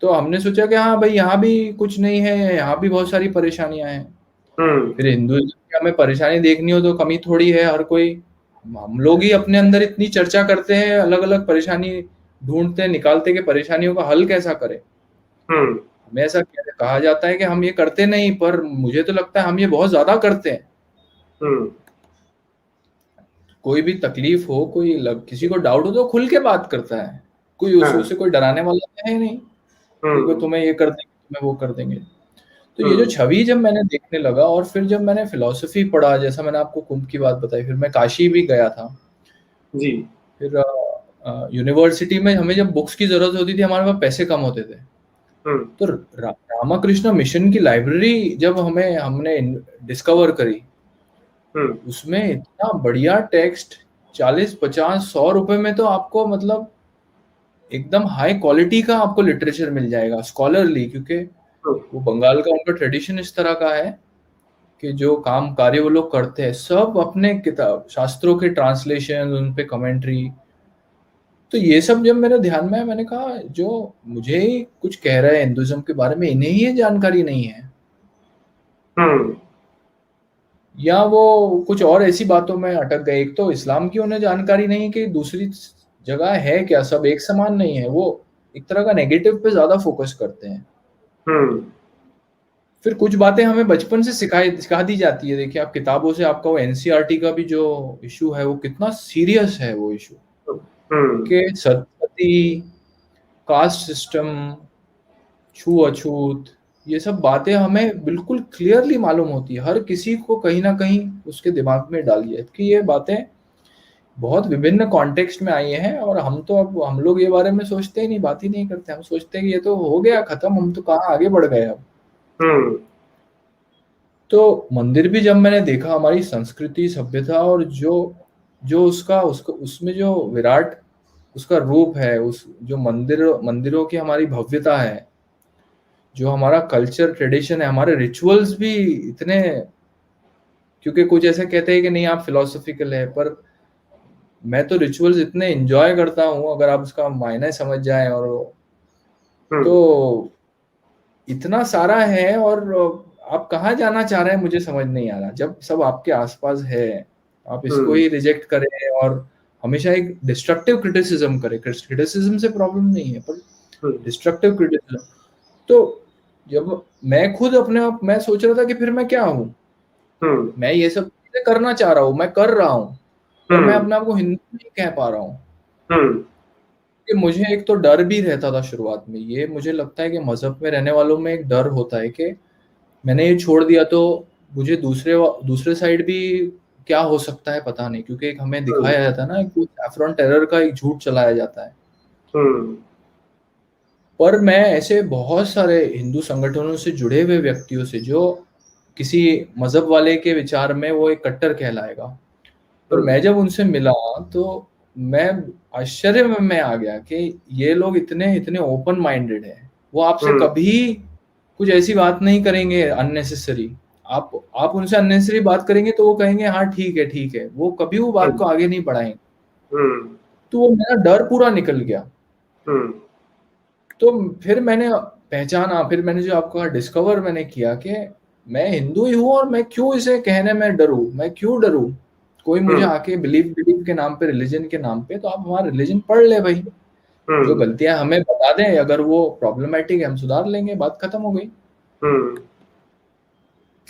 [SPEAKER 2] तो हमने सोचा कि हाँ भाई यहाँ भी कुछ नहीं है, यहाँ भी बहुत सारी परेशानियां हैं। फिर हिंदुइज्म की हमें परेशानी देखनी हो तो कमी थोड़ी है, हर कोई, हम लोग ही अपने अंदर इतनी चर्चा करते हैं, अलग अलग परेशानी ढूंढते हैं, निकालते कि परेशानियों का हल कैसा करें। हमें ऐसा कहा जाता है कि हम ये करते नहीं, पर मुझे तो लगता है हम ये बहुत ज्यादा करते हैं। कोई भी तकलीफ हो, किसी को डाउट हो तो खुल के बात करता है, कोई उसे कोई डराने वाला तो है नहीं क्योंकि तुम्हें ये कर देंगे, तुम्हें वो कर देंगे। तो ये जो छवि जब मैंने देखने लगा, और फिर जब मैंने फिलॉसफी पढ़ा, जैसा मैंने आपको कुंभ की बात बताई, फिर मैं काशी भी गया था
[SPEAKER 1] जी।
[SPEAKER 2] फिर यूनिवर्सिटी में हमें जब बुक्स की जरूरत होती थी, हमारे पास पैसे कम होते थे, तो रामाकृष्ण मिशन की लाइब्रेरी जब हमने डिस्कवर करी, उसमें इतना बढ़िया टेक्स्ट, 40, 50, 100 रुपए में तो आपको मतलब एकदम हाई क्वालिटी का आपको लिटरेचर मिल जाएगा, स्कॉलरली। क्योंकि वो बंगाल का उनका ट्रेडिशन इस तरह का है कि जो काम कार्य वो लोग करते हैं सब अपने किताब शास्त्रों के ट्रांसलेशन, उन पे कमेंट्री, तो ये सब जब मेरे ध्यान में आया, मैंने कहा जो मुझे ही कुछ कह रहे हैं हिंदुइज्म के बारे में, इन्हें ही ये जानकारी नहीं है, या वो कुछ और ऐसी बातों में अटक गए। एक तो इस्लाम की उन्हें जानकारी नहीं कि दूसरी जगह है क्या, सब एक समान नहीं है, वो एक तरह का नेगेटिव पे ज्यादा फोकस करते हैं। फिर कुछ बातें हमें बचपन से सिखा दी जाती है। देखिए आप किताबों से, आपका वो एनसीईआरटी का भी जो इशू है वो कितना सीरियस है, वो इशू कि सती, कास्ट सिस्टम, छूअछूत, ये सब बातें हमें बिल्कुल क्लियरली मालूम होती है, हर किसी को कहीं ना कहीं उसके दिमाग में डाली है कि ये बातें बहुत विभिन्न कॉन्टेक्स्ट में आई हैं, और अब हम लोग ये बारे में सोचते ही नहीं, बात ही नहीं करते। हम सोचते हैं कि ये तो हो गया खत्म, हम तो कहाँ आगे बढ़ गए अब। तो मंदिर भी जब मैंने देखा, हमारी संस्कृति, सभ्यता, और जो जो उसमें जो विराट उसका रूप है, उस जो मंदिरों की हमारी भव्यता है, जो हमारा कल्चर ट्रेडिशन है, हमारे रिचुअल्स भी इतने, क्योंकि कुछ ऐसे कहते हैं कि नहीं आप फिलोसॉफिकल है, पर मैं तो रिचुअल्स इतने एंजॉय करता हूँ, अगर आप उसका मायने समझ जाए, और तो इतना सारा है, और आप कहाँ जाना चाह रहे हैं मुझे समझ नहीं आ रहा। जब सब आपके आसपास है, आप इसको ही रिजेक्ट करें और हमेशा एक डिस्ट्रक्टिव क्रिटिसिज्म करें। क्रिटिसिज्म से प्रॉब्लम नहीं है, पर डिस्ट्रक्टिव क्रिटिसिज्म। तो जब मैं खुद अपने आप, मैं सोच रहा था कि फिर मैं क्या हूँ, मैं ये सब चीजें करना चाह रहा हूँ, मैं कर रहा हूँ, पर मैं अपने आप को हिंदू नहीं कह पा रहा हूँ। कि मुझे एक तो डर भी रहता था शुरुआत में, ये मुझे लगता है कि मजहब में रहने वालों में एक डर होता है कि मैंने ये छोड़ दिया तो मुझे दूसरे साइड भी क्या हो सकता है पता नहीं, क्योंकि एक हमें दिखाया जाता है ना, एक सैफरन टेरर का एक झूठ चलाया जाता है। पर मैं ऐसे बहुत सारे हिंदू संगठनों से जुड़े हुए व्यक्तियों से, जो किसी मजहब वाले के विचार में वो एक कट्टर कहलाएगा, पर मैं जब उनसे मिला तो मैं आश्चर्य में मैं आ गया कि ये लोग इतने इतने ओपन माइंडेड है। वो आपसे कभी कुछ ऐसी बात नहीं करेंगे अननेसेसरी। आप उनसे अननेसेसरी बात करेंगे तो वो कहेंगे हाँ ठीक है, वो कभी वो बात को आगे नहीं बढ़ाएंगे। तो वो मेरा डर पूरा निकल गया। तो फिर मैंने पहचाना, फिर मैंने जो आपको डिस्कवर मैंने किया कि मैं हिंदू ही हूँ, और मैं क्यों इसे कहने में डरूं, मैं क्यों डरूं। कोई मुझे आके बिलीव के नाम पे, रिलीजन के नाम पे, तो आप हमारा रिलीजन पढ़ ले भाई, जो गलतियां हमें बता दें, अगर वो प्रॉब्लमेटिक है हम सुधार लेंगे, बात खत्म हो गई।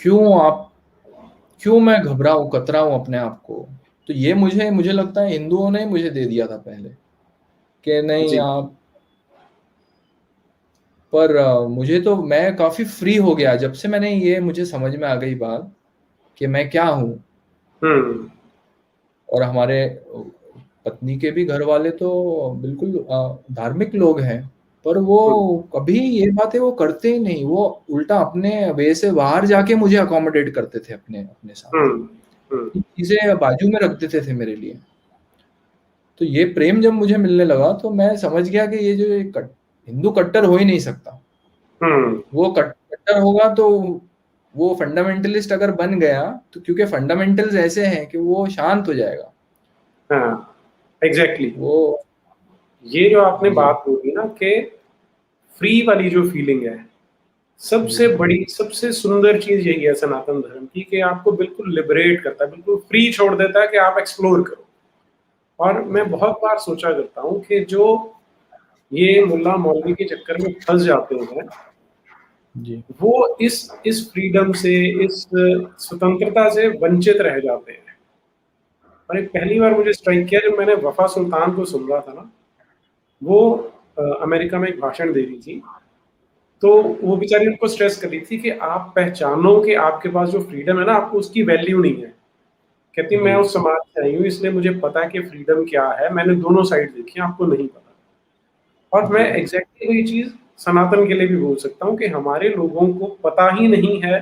[SPEAKER 2] क्यों मैं घबराऊं, कतराऊं अपने आप को। तो ये मुझे लगता है हिंदुओं ने मुझे दे दिया था पहले कि नहीं आप, पर मुझे तो, मैं काफी फ्री हो गया जब से मैंने ये, मुझे समझ में आ गई बात कि मैं क्या हूँ। और हमारे पत्नी के भी घर वाले तो बिल्कुल धार्मिक लोग हैं, पर वो कभी ये बातें वो करते ही नहीं, वो उल्टा अपने वे से बाहर जाके मुझे अकोमोडेट करते थे अपने साथ, चीजें बाजू में रख देते थे मेरे लिए। तो ये प्रेम जब मुझे मिलने लगा तो मैं समझ गया कि ये जो हिंदू कट्टर हो ही नहीं सकता। वो कट्टर होगा तो वो फंडामेंटलिस्ट अगर बन गया तो, क्योंकि फंडामेंटल्स ऐसे हैं कि वो शांत हो जाएगा।
[SPEAKER 1] एग्जैक्टली
[SPEAKER 2] वो
[SPEAKER 1] ये जो आपने बात बोली ना कि फ्री वाली जो फीलिंग है, सबसे बड़ी, सबसे सुंदर चीज यही है सनातन धर्म की, कि आपको बिल्कुल लिबरेट करता है, बिल्कुल फ्री छोड़ देता है कि आप एक्सप्लोर करो। और मैं बहुत बार सोचा करता हूँ कि जो ये मुल्ला मौलवी के चक्कर में फंस जाते हैं
[SPEAKER 2] जी,
[SPEAKER 1] वो इस फ्रीडम से, इस स्वतंत्रता से वंचित रह जाते हैं। और एक पहली बार मुझे स्ट्राइक किया जब मैंने वफा सुल्तान को सुन रहा था ना, वो अमेरिका में एक भाषण दे रही थी, तो वो बेचारी उनको स्ट्रेस कर रही थी कि आप पहचानो कि आपके पास जो फ्रीडम है ना, आपको उसकी वैल्यू नहीं है। कहती मैं उस समाज से आई हूँ, इसलिए मुझे पता है कि फ्रीडम क्या है, मैंने दोनों साइड देखी, आपको नहीं पता। और मैं एग्जैक्टली वही चीज सनातन के लिए भी बोल सकता हूँ कि हमारे लोगों को पता ही नहीं है।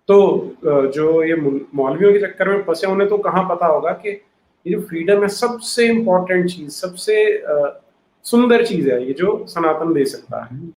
[SPEAKER 1] तो जो ये मौलवियों के चक्कर में फंसे, उन्हें तो कहाँ पता होगा कि ये जो फ्रीडम है सबसे इम्पोर्टेंट चीज, सबसे सुंदर चीज है ये जो सनातन दे सकता है।